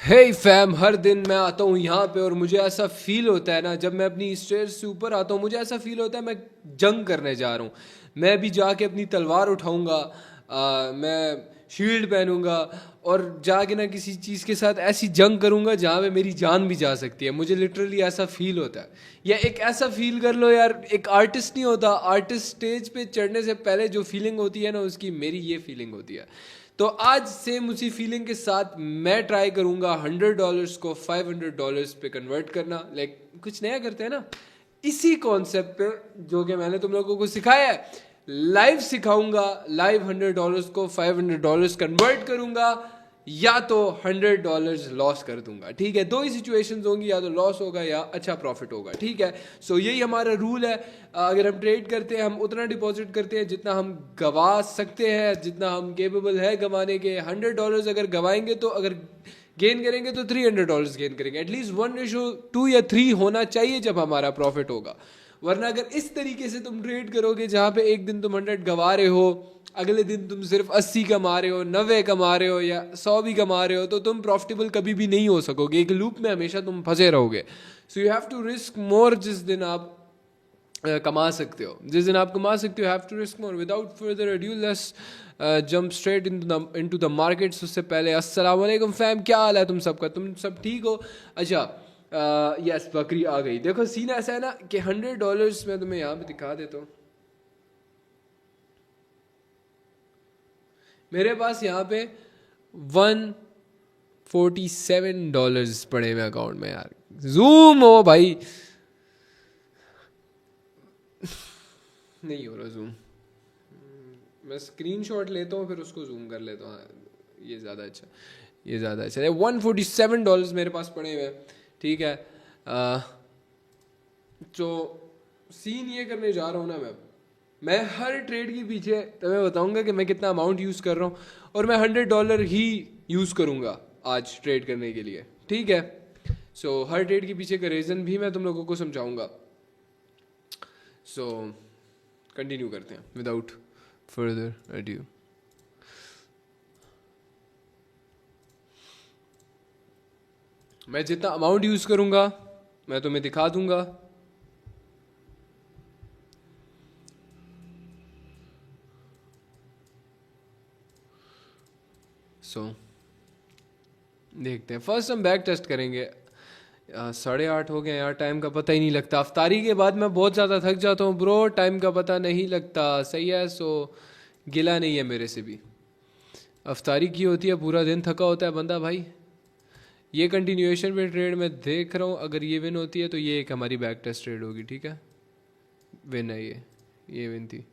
हे fam, हर दिन मैं आता हूँ यहाँ पे और मुझे ऐसा फील होता है ना, जब मैं अपनी स्टेयर्स से ऊपर आता हूँ मुझे ऐसा फील होता है मैं जंग करने जा रहा हूँ। मैं भी जाके अपनी तलवार उठाऊंगा, मैं शील्ड पहनूंगा और जाके ना किसी चीज़ के साथ ऐसी जंग करूंगा जहाँ पे मेरी जान भी जा सकती है। मुझे लिटरली ऐसा फील होता है। या एक ऐसा फील कर लो यार, एक आर्टिस्ट नहीं होता, आर्टिस्ट स्टेज पे चढ़ने से पहले जो फीलिंग होती है ना उसकी, मेरी ये फीलिंग होती है। तो आज सेम उसी फीलिंग के साथ मैं ट्राई करूंगा $100 को $500 पे कन्वर्ट करना। लाइक कुछ नया करते हैं ना, इसी कॉन्सेप्ट पे जो कि मैंने तुम लोगों को सिखाया है लाइव सिखाऊंगा। लाइव $100 को $500 कन्वर्ट करूंगा या तो $100 लॉस कर दूंगा। ठीक है, दो ही सिचुएशंस होंगी, या तो लॉस होगा या अच्छा प्रॉफिट होगा। ठीक है, सो यही हमारा रूल है। अगर हम ट्रेड करते हैं हम उतना डिपॉजिट करते हैं जितना हम गवा सकते हैं, जितना हम केपेबल है गंवाने के। $100 अगर गवाएंगे तो अगर गेन करेंगे तो $300 गेन करेंगे। एटलीस्ट 1:2 या 3 होना चाहिए जब हमारा प्रॉफिट होगा। वरना अगर इस तरीके से तुम ट्रेड करोगे जहां पे एक दिन तुम 100 गवा रहे हो, अगले दिन तुम सिर्फ 80 कमा रहे हो, 90 कमा रहे हो या 100 भी कमा रहे हो, तो तुम प्रॉफिटेबल कभी भी नहीं हो सकोगे। एक लूप में हमेशा तुम फंसे रहोगे। So you have to risk more. जिस दिन आप कमा सकते हो, जिस दिन आप कमा सकते हो, have to risk more. Without further ado let's jump straight into the markets. उससे पहले अस्सलाम वालेकुम फैम, क्या हाल है तुम सबका? तुम सब ठीक हो? अच्छा, यस, बकरी आ गई। देखो सीन ऐसा है ना कि $100 मैं तुम्हें यहाँ पे दिखा देता हूँ। मेरे पास यहाँ पे $147 पड़े हुए अकाउंट में यार। जूम हो भाई, नहीं हो रहा जूम। मैं स्क्रीनशॉट लेता हूँ फिर उसको जूम कर लेता हूँ। हाँ, ये ज़्यादा अच्छा, ये ज़्यादा अच्छा है। $147 मेरे पास पड़े हुए हैं। ठीक है, तो सीन ये करने जा रहा हूँ ना, मैं हर ट्रेड के पीछे तुम्हें बताऊंगा कि मैं कितना अमाउंट यूज़ कर रहा हूँ और मैं $100 ही यूज़ करूँगा आज ट्रेड करने के लिए। ठीक है, सो हर ट्रेड के पीछे का रीज़न भी मैं तुम लोगों को समझाऊंगा। सो कंटिन्यू करते हैं विदाउट फर्दर अड्यू। मैं जितना अमाउंट यूज़ करूँगा मैं तुम्हें दिखा दूंगा। सो देखते हैं। फर्स्ट हम बैक टेस्ट करेंगे। 8:30 हो गए यार, टाइम का पता ही नहीं लगता। अफ्तारी के बाद मैं बहुत ज़्यादा थक जाता हूँ ब्रो, टाइम का पता नहीं लगता। सही है, सो गिला नहीं है मेरे से भी। अफ्तारी की होती है, पूरा दिन थका होता है बंदा भाई। ये कंटिन्यूएशन पे ट्रेड मैं देख रहा हूँ, अगर ये विन होती है तो ये एक हमारी बैक टेस्ट ट्रेड होगी। ठीक है, विन है ये विन थी।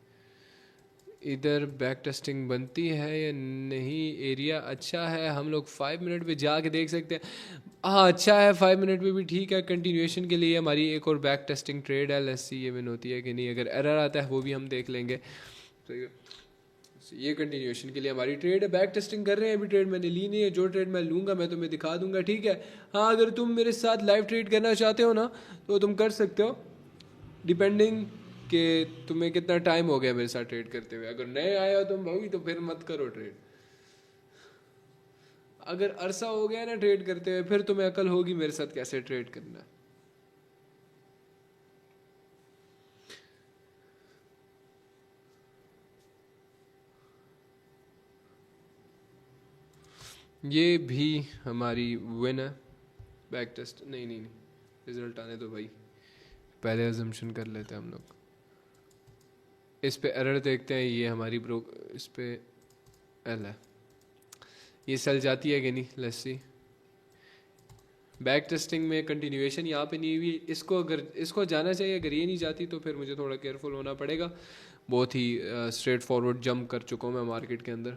इधर बैक टेस्टिंग बनती है या नहीं? एरिया अच्छा है, हम लोग 5 मिनट पे जाके देख सकते हैं। हाँ अच्छा है, 5 मिनट पे भी ठीक है। कंटिन्यूएशन के लिए हमारी एक और बैक टेस्टिंग ट्रेड है। लेट्स सी ये विन होती है कि नहीं। अगर एरर आता है वो भी हम देख लेंगे। तो ये कंटिन्यूएशन के लिए हमारी ट्रेड है। बैक टेस्टिंग कर रहे हैं, अभी ट्रेड मैंने ली नहीं है। जो ट्रेड मैं लूँगा मैं तुम्हें दिखा दूंगा। ठीक है, हाँ अगर तुम मेरे साथ लाइव ट्रेड करना चाहते हो ना तो तुम कर सकते हो, डिपेंडिंग कि तुम्हें कितना टाइम हो गया मेरे साथ ट्रेड करते हुए। अगर नए आए हो तुम भाई तो फिर मत करो ट्रेड। अगर अरसा हो गया ना ट्रेड करते हुए फिर तुम्हें अकल होगी मेरे साथ कैसे ट्रेड करना। ये भी हमारी विन है। बैक टेस्ट नहीं, रिजल्ट आने दो भाई, पहले अजम्पशन कर लेते हैं हम लोग। इस पे एरर देखते हैं। ये हमारी ब्रो, इस पे एल है, ये सेल जाती है कि नहीं। Let's see. बैक टेस्टिंग में कंटिन्यूएशन यहाँ पे नहीं हुई, इसको अगर इसको जाना चाहिए। अगर ये नहीं जाती तो फिर मुझे थोड़ा केयरफुल होना पड़ेगा। बहुत ही स्ट्रेट फॉरवर्ड जंप कर चुका हूँ मैं मार्केट के अंदर।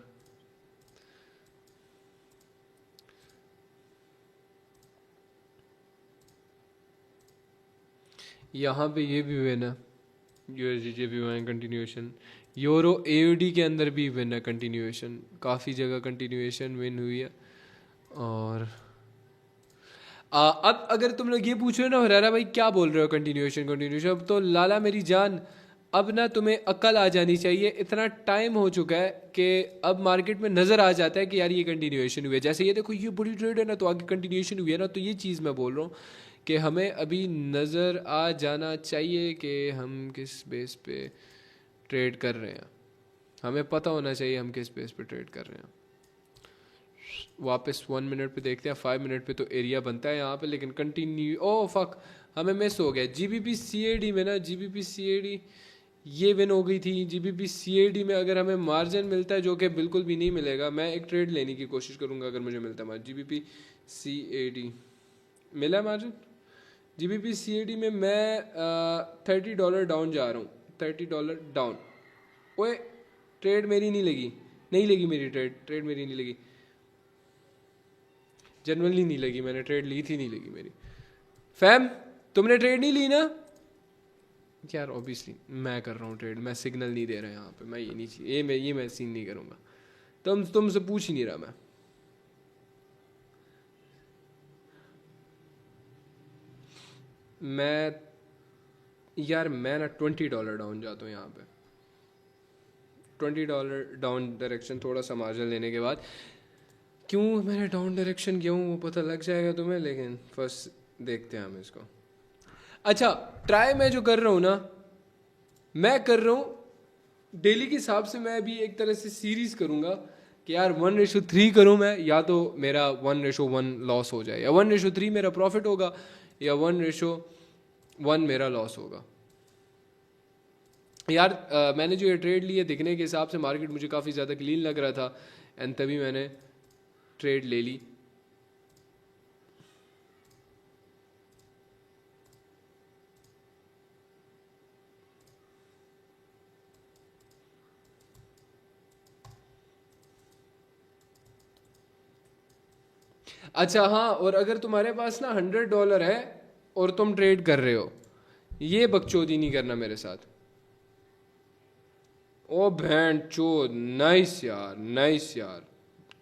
यहाँ पे ये भी विन है, यूएसडीजे भी हुआ है कंटिन्यूएशन। यूरो एयूडी के अंदर भी विन है कंटिन्यूएशन, काफ़ी जगह कंटिन्यूएशन विन हुई है। और अब अगर तुम लोग ये पूछ रहे हो ना हरारा भाई क्या बोल रहे हो कंटिन्यूएशन, अब तो लाला मेरी जान अब ना तुम्हें अक्ल आ जानी चाहिए, इतना टाइम हो चुका है कि अब मार्केट में नज़र आ जाता है कि यार ये कंटिन्यूएशन हुई है। जैसे ये देखो ये बड़ी ट्रेड है ना, तो आगे कंटिन्यूएशन हुई है ना, तो ये चीज़ मैं बोल रहा हूँ कि हमें अभी नज़र आ जाना चाहिए कि हम किस बेस पे ट्रेड कर रहे हैं। हमें पता होना चाहिए हम किस बेस पे ट्रेड कर रहे हैं। वापस 1 मिनट पे देखते हैं, 5 मिनट पे तो एरिया बनता है यहाँ पे, लेकिन कंटिन्यू ओ फक हमें मिस हो गया। जीबीपी सीएडी में ना, जीबीपी सीएडी ये विन हो गई थी। जीबीपी सीएडी में अगर हमें मार्जिन मिलता है, जो कि बिल्कुल भी नहीं मिलेगा, मैं एक ट्रेड लेने की कोशिश करूंगा अगर मुझे मिलता है मार्जिन। जीबीपी सीएडी मिला है मार्जिन। जीबीपी सीएडी में मैं $30 डाउन जा रहा हूँ, $30 डाउन। ओए ट्रेड मेरी नहीं लगी, नहीं लगी मेरी ट्रेड मेरी नहीं लगी, जनरली नहीं लगी, मैंने ट्रेड ली थी, नहीं लगी मेरी। फैम तुमने ट्रेड नहीं ली ना यार? ऑब्वियसली मैं कर रहा हूँ ट्रेड, मैं सिग्नल नहीं दे रहा यहाँ पे, मैं ये नहीं, ये मैं सीन नहीं करूँगा। तुमसे पूछ ही नहीं रहा मैं यार मैं ना $20 डाउन जाता हूँ यहाँ पे, $20 डाउन डायरेक्शन। थोड़ा सा मार्जिन लेने के बाद, क्यों मैंने डाउन डायरेक्शन किया हूँ वो पता लग जाएगा तुम्हें, लेकिन फर्स्ट देखते हैं हम इसको। अच्छा ट्राई मैं जो कर रहा हूँ ना, मैं कर रहा हूँ डेली के हिसाब से, मैं अभी एक तरह से सीरीज करूँगा कि यार 1:3 करूँ मैं, या तो मेरा 1:1 लॉस हो जाए, या 1:3 मेरा प्रॉफिट होगा, या 1:1 मेरा लॉस होगा। यार मैंने जो ये ट्रेड ली है, दिखने के हिसाब से मार्केट मुझे काफ़ी ज़्यादा क्लीन लग रहा था, एंड तभी मैंने ट्रेड ले ली। अच्छा हाँ, और अगर तुम्हारे पास ना $100 है और तुम ट्रेड कर रहे हो, ये बकचोदी नहीं करना मेरे साथ। ओ भैन चो, नाइस यार, नाइस यार,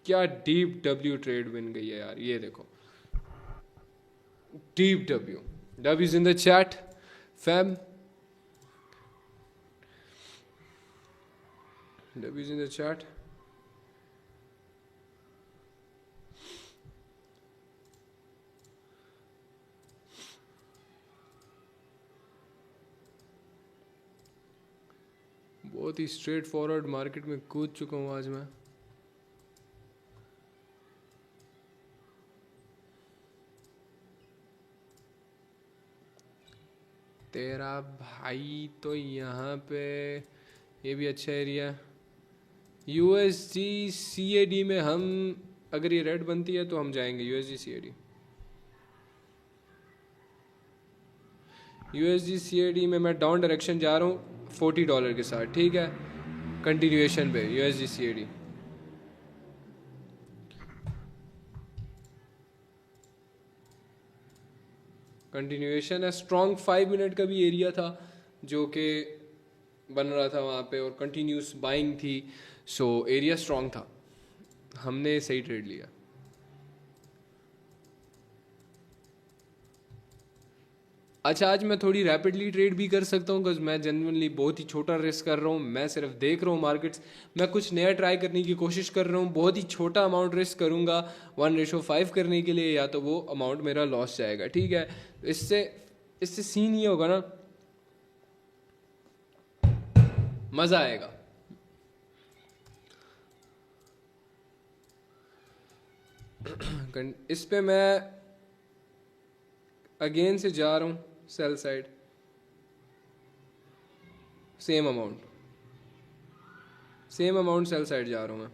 क्या डीप डब्ल्यू ट्रेड बन गई है यार। ये देखो deep डब्ल्यू's in the chat fam, w's in the chat। बहुत ही स्ट्रेट फॉरवर्ड मार्केट में कूद चुका हूँ आज मैं। तेरा भाई तो यहाँ पे, ये भी अच्छा एरिया। यूएसजी सीएडी में हम, अगर ये रेड बनती है तो हम जाएंगे यूएसजी सीएडी। यूएसजी सीएडी में मैं डाउन डायरेक्शन जा रहा हूँ $40 के साथ, ठीक है, कंटिन्यूएशन पे यूएसजी सीएडी। कंटिन्यूएशन है, स्ट्रॉन्ग 5 मिनट का भी एरिया था जो कि बन रहा था वहाँ पे, और कंटिन्यूस बाइंग थी, सो एरिया स्ट्रॉन्ग था, हमने सही ट्रेड लिया। अच्छा आज मैं थोड़ी रैपिडली ट्रेड भी कर सकता हूँ, बिकॉज मैं जेन्युइनली बहुत ही छोटा रिस्क कर रहा हूँ, मैं सिर्फ देख रहा हूँ मार्केट्स, मैं कुछ नया ट्राई करने की कोशिश कर रहा हूँ, बहुत ही छोटा अमाउंट रिस्क करूँगा 1:5 करने के लिए, या तो वो अमाउंट मेरा लॉस जाएगा, ठीक है। इससे इससे सीन ये होगा ना, मज़ा आएगा। इस पे मैं अगेन से जा रहा हूँ sell side, same amount sell side जा रहा हूँ मैं।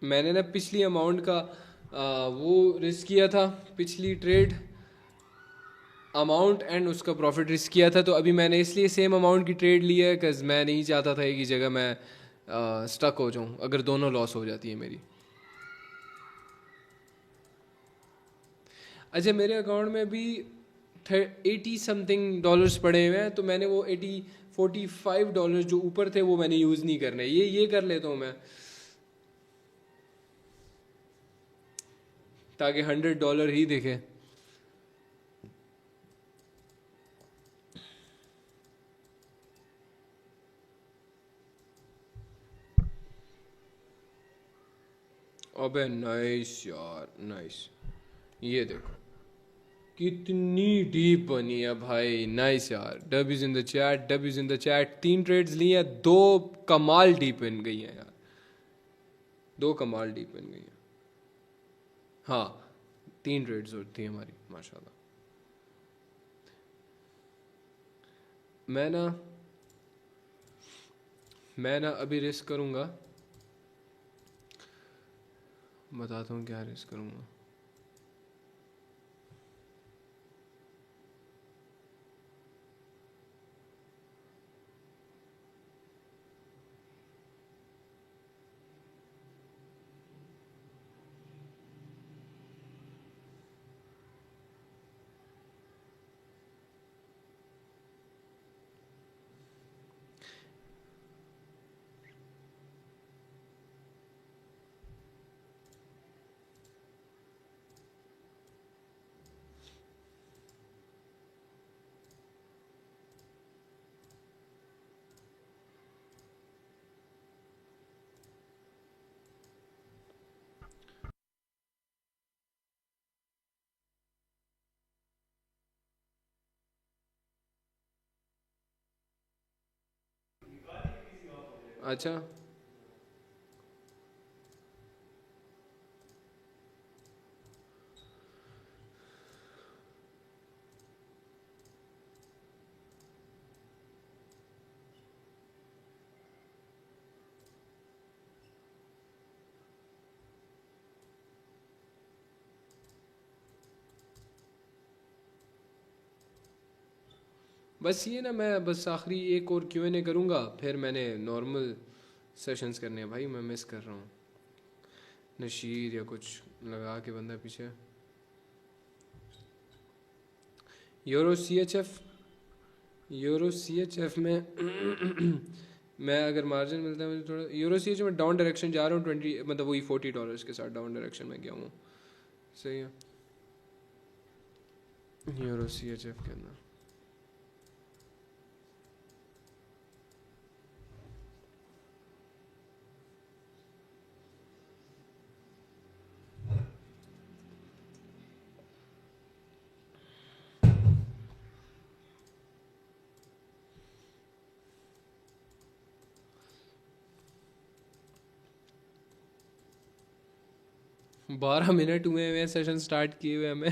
मैंने ना पिछली अमाउंट का वो रिस्क किया था, पिछली ट्रेड अमाउंट एंड उसका प्रॉफिट रिस्क किया था, तो अभी मैंने इसलिए सेम अमाउंट की ट्रेड ली है, बिकॉज मैं नहीं चाहता था एक ही जगह मैं स्टक हो जाऊँ अगर दोनों लॉस हो जाती है मेरी। अच्छा मेरे अकाउंट में भी 80 समथिंग डॉलर्स पड़े हुए हैं, तो मैंने वो 45 डॉलर्स जो ऊपर थे वो मैंने यूज़ नहीं करने, ये कर लेता हूँ मैं, ताकि $100 ही दिखे। अबे नाइस यार, नाइस। ये देखो कितनी डीप बनी है भाई, नाइस यार। Dub is in the chat, dub is in the chat. 3 trades ली हैं, 2 कमाल डीप बन गई हैं यार, 2 कमाल डीप बन गई हैं। हाँ, 3 ट्रेड्स होती हैं हमारी माशाल्लाह। मैं ना मैं ना अभी रिस्क करूँगा, बताता हूँ क्या रिस्क करूँगा। अच्छा, बस ये ना, मैं बस आखिरी एक और Q&A करूँगा, फिर मैंने नॉर्मल सेशंस करने हैं भाई। मैं मिस कर रहा हूँ नशीर या कुछ लगा के बंदा पीछे। यूरो सी एच एफ में मैं अगर मार्जिन मिलता है मुझे थोड़ा, यूरो सी एच में डाउन डायरेक्शन जा रहा हूँ 20, मतलब वही $40 के साथ डाउन डायरेक्शन में गया हूँ। सही है, यूरो सी एच एफ के अंदर। बारह मिनट हुए हैं सेशन स्टार्ट किए हुए हमें।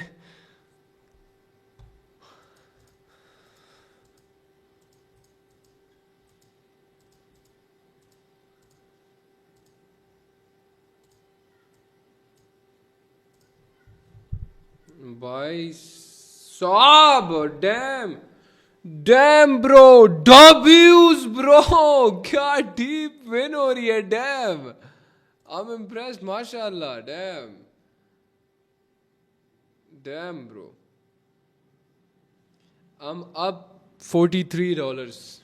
भाई साहब, डैम डैम ब्रो, डब्यूज ब्रो, क्या डीप विन हो रही है। डैम, आई एम इम्प्रेस्ड, माशाल्लाह। Dam damn bro, I am up $43।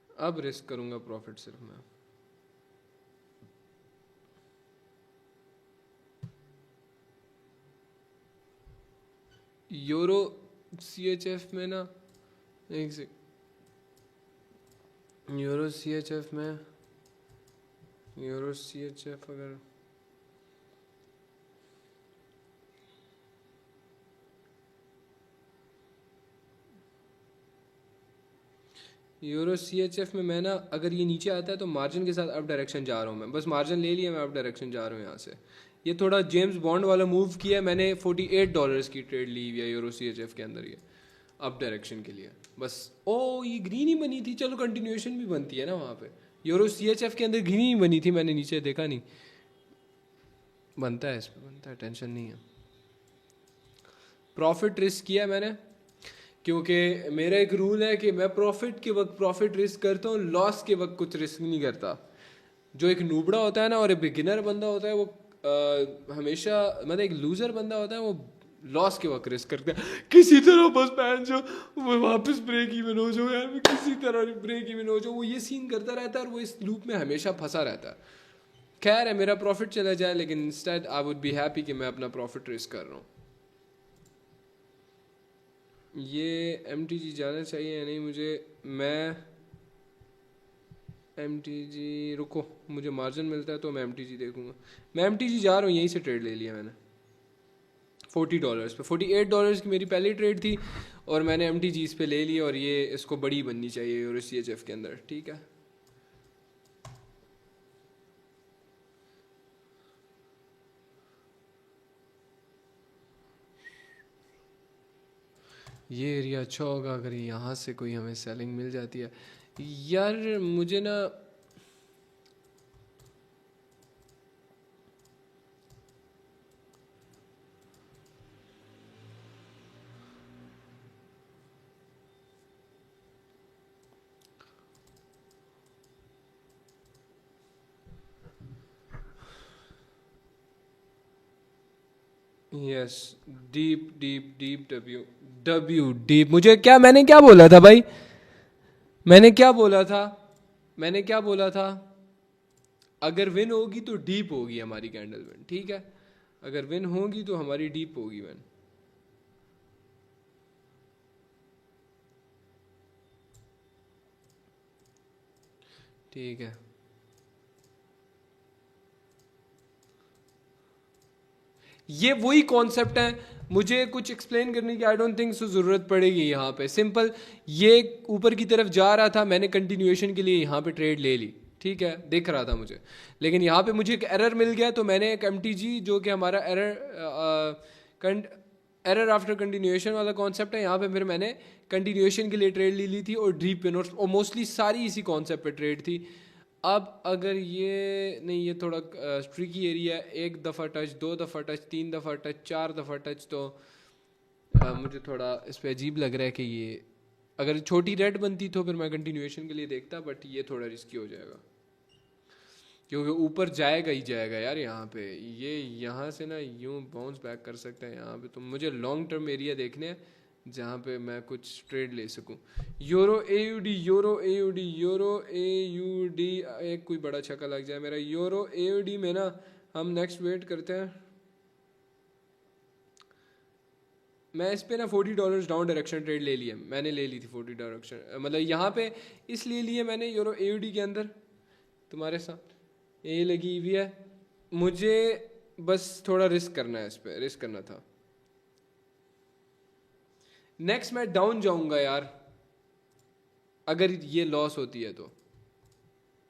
अब रिस्क करूंगा प्रॉफिट सिर्फ मैं। यूरो सी एच एफ में ना, एक से यूरो सी एच एफ में, यूरो सी एच एफ अगर यूरो सी एच एफ में मैं ना, अगर ये नीचे आता है तो मार्जिन के साथ अप डायरेक्शन जा रहा हूँ मैं। बस मार्जिन ले लिया, मैं अप डायरेक्शन जा रहा हूँ यहाँ से। ये थोड़ा जेम्स बॉन्ड वाला मूव किया है मैंने। $48 की ट्रेड ली हुई है यूरो सी एच एफ के अंदर, ये अप डायरेक्शन के लिए बस। ओ, ये ग्रीन ही बनी थी, चलो कंटिन्यूएशन भी बनती है ना वहाँ पे। यूरो सी एच एफ के अंदर ग्रीन ही बनी थी, मैंने नीचे देखा नहीं। बनता है, इस पर बनता है, टेंशन नहीं है। प्रॉफिट रिस्क किया मैंने, क्योंकि मेरा एक रूल है कि मैं प्रॉफिट के वक्त प्रॉफिट रिस्क करता हूँ, लॉस के वक्त कुछ रिस्क नहीं करता। जो एक नूबड़ा होता है ना और एक बिगिनर बंदा होता है, वो हमेशा, मतलब एक लूजर बंदा होता है, वो लॉस के वक्त रिस्क करता है। किसी तरह बस पहन जो वो वापस ब्रेक इवन हो जाओ यार, मैं किसी तरह ब्रेक इवन हो जाओ, वो ये सीन करता रहता है और वो इस लूप में हमेशा फंसा रहता है। खैर है मेरा प्रॉफिट चला जाए, लेकिन instead I would be happy कि मैं अपना प्रॉफिट रिस्क कर रहा हूँ। ये MTG जाना चाहिए या नहीं मुझे? मैं MTG, रुको, मुझे मार्जिन मिलता है तो मैं MTG देखूंगा। मैं MTG जा रहा हूँ, यहीं से ट्रेड ले लिया मैंने $40 पे। $48 की मेरी पहली ट्रेड थी और मैंने MTG इस पे ले लिया, और ये इसको बड़ी बननी चाहिए और CHF के अंदर, ठीक है। ये एरिया अच्छा होगा अगर यहाँ से कोई हमें सेलिंग मिल जाती है। यार मुझे ना yes, deep deep deep W W deep. मुझे क्या, मैंने क्या बोला था भाई? मैंने क्या बोला था? अगर विन होगी तो डीप होगी हमारी कैंडल विन, ठीक है। अगर विन होगी तो हमारी डीप होगी विन। ठीक है, ये वही कॉन्सेप्ट है, मुझे कुछ एक्सप्लेन करने की आई डोंट थिंक सो ज़रूरत पड़ेगी यहाँ पे। सिंपल, ये ऊपर की तरफ जा रहा था, मैंने कंटिन्यूएशन के लिए यहाँ पे ट्रेड ले ली, ठीक है, दिख रहा था मुझे। लेकिन यहाँ पे मुझे एक एरर मिल गया, तो मैंने एक MTG, जो कि हमारा एरर आफ्टर कंटिन्यूएशन वाला कॉन्सेप्ट है, यहाँ पे फिर मैंने कंटिन्यूएशन के लिए ट्रेड ले ली थी, और ड्रीप पिन, और मोस्टली सारी इसी कॉन्सेप्ट पे ट्रेड थी। अब अगर ये नहीं, ये थोड़ा ट्रिकी एरिया है, एक दफ़ा टच, दो दफ़ा टच, तीन दफ़ा टच, चार दफ़ा टच, तो मुझे थोड़ा इस पर अजीब लग रहा है कि ये अगर छोटी रेड बनती तो फिर मैं कंटिन्यूएशन के लिए देखता, बट ये थोड़ा रिस्की हो जाएगा, क्योंकि ऊपर जाएगा ही जाएगा यार। यहाँ पे ये यहाँ से ना यूँ बाउंस बैक कर सकते हैं यहाँ पे, तो मुझे लॉन्ग टर्म एरिया देखने हैं जहाँ पे मैं कुछ ट्रेड ले सकूँ। Euro AUD, euro AUD, euro AUD, एक कोई बड़ा छक्का लग जाए मेरा। यूरो AUD में ना हम नेक्स्ट वेट करते हैं। मैं इस पे ना $40 डाउन डायरेक्शन ट्रेड ले लिया, मैंने ले ली थी 40 डायरेक्शन, मतलब यहाँ पे इसलिए लिए मैंने यूरो AUD के अंदर, तुम्हारे साथ ये लगी हुई है। मुझे बस थोड़ा रिस्क करना है, इस पे रिस्क करना था। नेक्स्ट मैं डाउन जाऊंगा यार, अगर ये लॉस होती है तो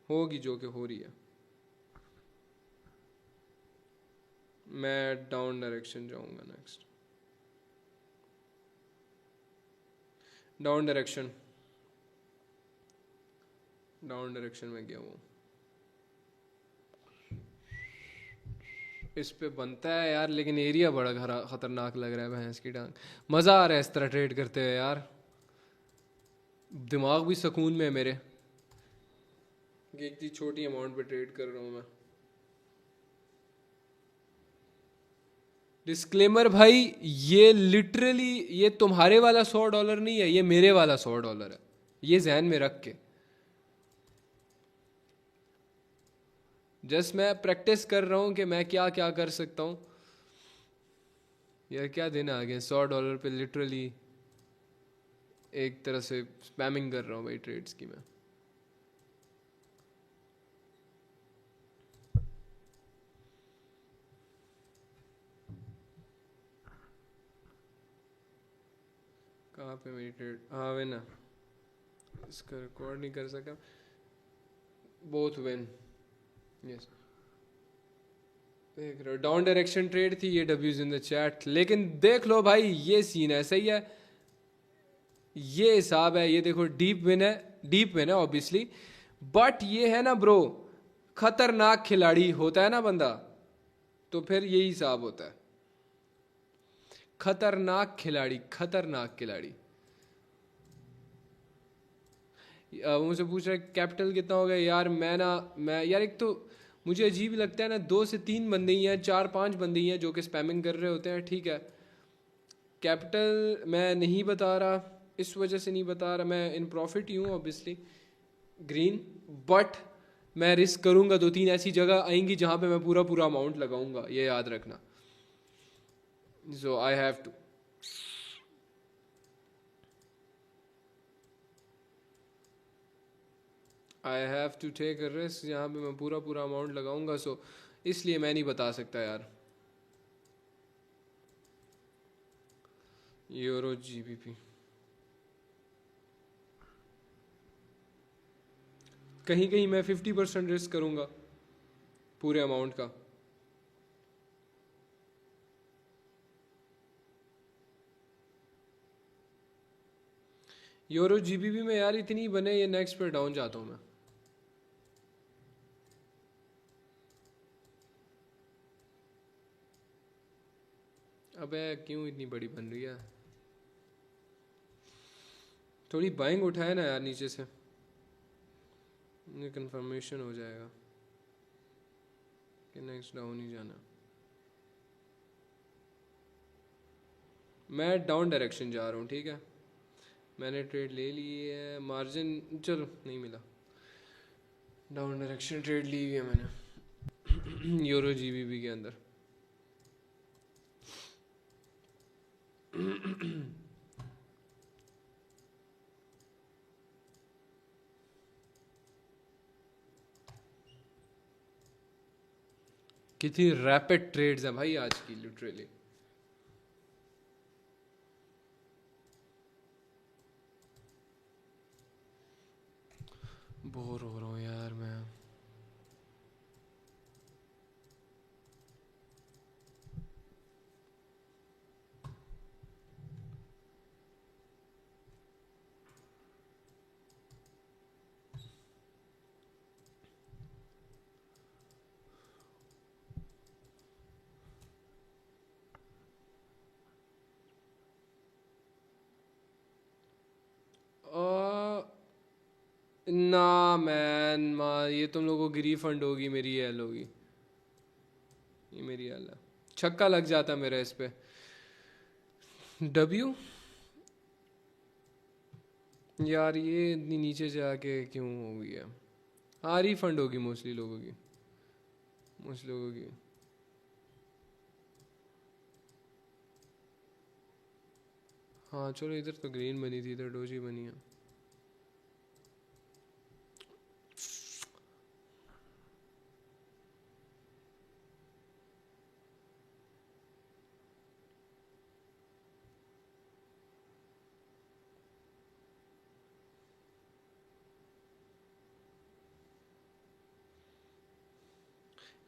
होगी, जो कि हो रही है। मैं डाउन डायरेक्शन जाऊंगा नेक्स्ट, डाउन डायरेक्शन में गया हूँ। इस पे बनता है यार, लेकिन एरिया बड़ा खतरनाक लग रहा है, भैंस की टांग। मज़ा आ रहा है इस तरह ट्रेड करते हुए यार, दिमाग भी सुकून में है मेरे। एक छोटी अमाउंट पे ट्रेड कर रहा हूँ मैं। डिस्क्लेमर भाई, ये लिटरली ये तुम्हारे वाला $100 नहीं है, ये मेरे वाला $100 है, ये जहन में रख के। जस्ट मैं प्रैक्टिस कर रहा हूँ कि मैं क्या क्या कर सकता हूँ। यार क्या दिन आ गए, $100 पे लिटरली एक तरह से स्पैमिंग कर रहा हूँ भाई ट्रेड्स की मैं। कहाँ पे मेरी ट्रेड? हाँ विन है, इसका रिकॉर्ड नहीं कर सका। Both win, yes. देख रहे हो, डाउन डायरेक्शन ट्रेड थी, ये W's इन द चैट। लेकिन देख लो भाई, ये सीन है, सही है, ये हिसाब है। ये देखो डीप विन है, डीप विन है ऑब्वियसली, बट ये है ना ब्रो, खतरनाक खिलाड़ी होता है ना बंदा, तो फिर यही हिसाब होता है। खतरनाक खिलाड़ी, खतरनाक खिलाड़ी। मुझसे पूछ रहा है कैपिटल कितना हो गया। यार मैं यार, एक तो मुझे अजीब लगता है ना, 2 से 3 बंदे ही हैं, 4-5 बंदे ही हैं जो कि स्पैमिंग कर रहे होते हैं, ठीक है। कैपिटल मैं नहीं बता रहा, इस वजह से नहीं बता रहा, मैं इन प्रॉफिट ही हूँ ऑब्वियसली, ग्रीन, बट मैं रिस्क करूँगा, 2-3 ऐसी जगह आएंगी जहाँ पे मैं पूरा पूरा अमाउंट लगाऊंगा, ये याद रखना। So I have to, take a risk जहाँ पे मैं पूरा पूरा अमाउंट लगाऊंगा। सो इसलिए मैं नहीं बता सकता यार। यूरो जीबीपी कहीं कहीं मैं 50% रिस्क करूंगा पूरे अमाउंट का। यूरो जीबीपी में यार इतनी बने, ये नेक्स्ट पे डाउन जाता हूँ मैं। अबे क्यों इतनी बड़ी बन रही है? थोड़ी बाइंग उठाए ना यार नीचे से, ये कंफर्मेशन हो जाएगा कि नेक्स्ट डाउन ही जाना। मैं डाउन डायरेक्शन जा रहा हूँ, ठीक है। मैंने ट्रेड ले ली है, मार्जिन चलो नहीं मिला, डाउन डायरेक्शन ट्रेड ली हुई है मैंने यूरो जीबीपी के अंदर। कितनी रैपिड ट्रेड्स हैं भाई आज की, लिटरली। बोर हो रहा हूँ यार मैं। ना मैन, ये तुम लोगों की रिफंड होगी, मेरी एल होगी, ये मेरी एल है। छक्का लग जाता मेरा इस पे। डब्ल्यू यार ये इतनी नीचे जाके क्यों हो गई है? हाँ रिफंड होगी मोस्टली लोगों की, मोस्ट लोगों की। हाँ चलो, इधर तो ग्रीन बनी थी, इधर डोजी बनी है।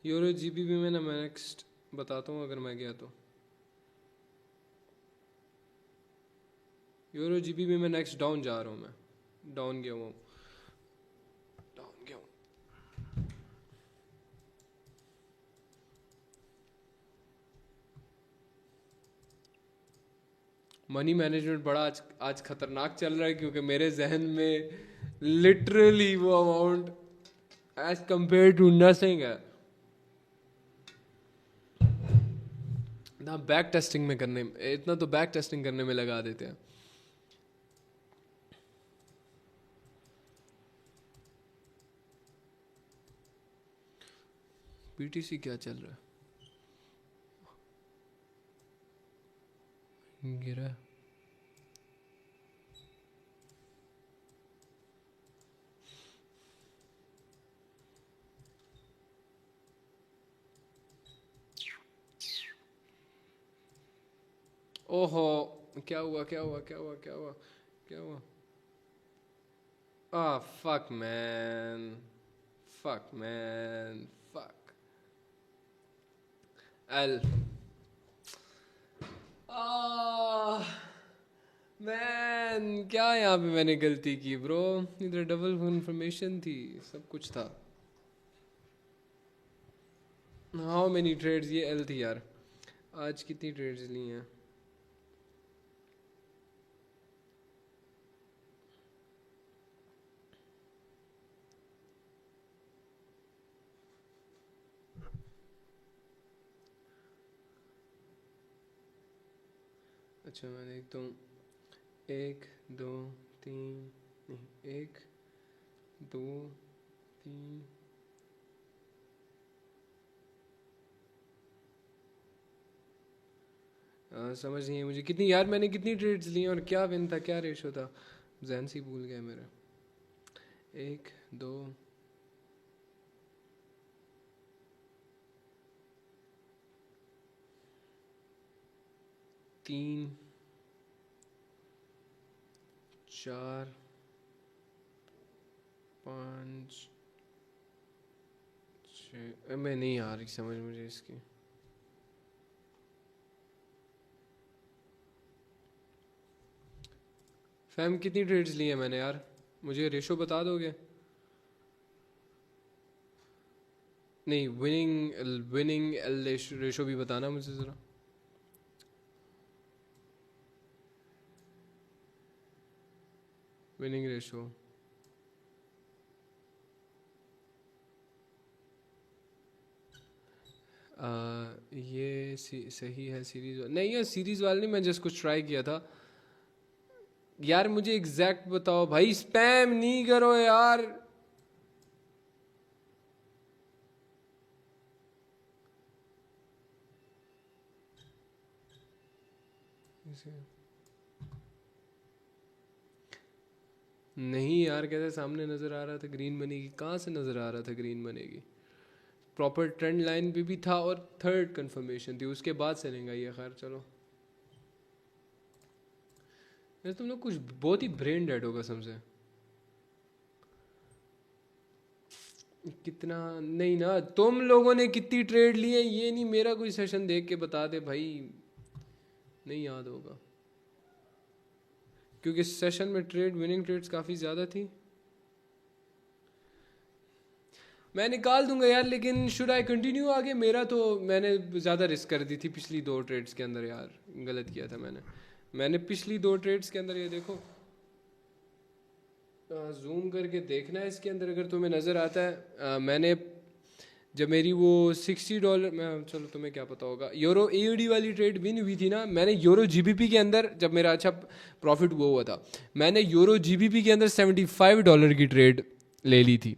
यूरो जीबीपी में ना मैं नेक्स्ट बताता हूँ अगर मैं गया तो। यूरो जीबीपी में नेक्स्ट डाउन जा रहा हूँ मैं, डाउन गया हूँ, डाउन गया हूँ। मनी मैनेजमेंट बड़ा आज खतरनाक चल रहा है, क्योंकि मेरे जहन में लिटरली वो amount as compare to nothing है ना। बैक टेस्टिंग में करने, इतना तो बैक टेस्टिंग करने में लगा देते हैं। बीटीसी क्या चल रहा है? गिरा। ओहो, क्या हुआ क्या हुआ क्या हुआ क्या हुआ क्या हुआ? Ah, fuck man, fuck man, fuck L। आह मैन, क्या यहाँ पे मैंने गलती की ब्रो? इधर डबल कंफर्मेशन थी, सब कुछ था। How many trades? ये एल थी यार। आज कितनी ट्रेड्स ली हैं? अच्छा मैं देखता हूँ, 1 2 3, नहीं 1 2 3 समझ नहीं है मुझे कितनी यार, मैंने कितनी ट्रेड्स ली और क्या विन था, क्या रेशो था, जहन से ही भूल गया मेरा। 1 2 3 4 5 6, मैं नहीं आ रही समझ मुझे इसकी। फैम कितनी ट्रेड्स ली है मैंने यार, मुझे रेशो बता दोगे? नहीं, विनिंग एल रेशो भी बताना मुझे ज़रा। विनिंग रेशो ये सही है सीरीज नहीं है, सीरीज वाले नहीं, मैं जस्ट कुछ ट्राई किया था यार। मुझे एग्जैक्ट बताओ भाई, स्पैम नहीं करो यार। नहीं यार, कैसे सामने नजर आ रहा था ग्रीन बनेगी, कहाँ से नजर आ रहा था ग्रीन बनेगी? प्रॉपर ट्रेंड लाइन पे भी था और थर्ड कंफर्मेशन थी, उसके बाद सेलिंग आई है। खैर चलो, यार तुम लोग कुछ बहुत ही ब्रेन डेड हो कसम से। कितना नहीं ना, तुम लोगों ने कितनी ट्रेड ली है ये नहीं, मेरा कोई सेशन देख के बता दे भाई, नहीं याद होगा क्योंकि सेशन में ट्रेड विनिंग ट्रेड्स काफ़ी ज़्यादा थी। मैं निकाल दूंगा यार, लेकिन शुड आई कंटिन्यू आगे? मेरा तो मैंने ज़्यादा रिस्क कर दी थी पिछली 2 ट्रेड्स के अंदर यार, गलत किया था मैंने पिछली 2 ट्रेड्स के अंदर। ये देखो, जूम करके देखना है इसके अंदर अगर तुम्हें नज़र आता है। मैंने जब मेरी वो $60, मैं चलो तुम्हें क्या पता होगा, यूरो AUD वाली ट्रेड विन हुई थी ना, मैंने यूरो GBP के अंदर जब मेरा अच्छा प्रॉफिट वो हुआ था, मैंने यूरो GBP के अंदर $75 की ट्रेड ले ली थी।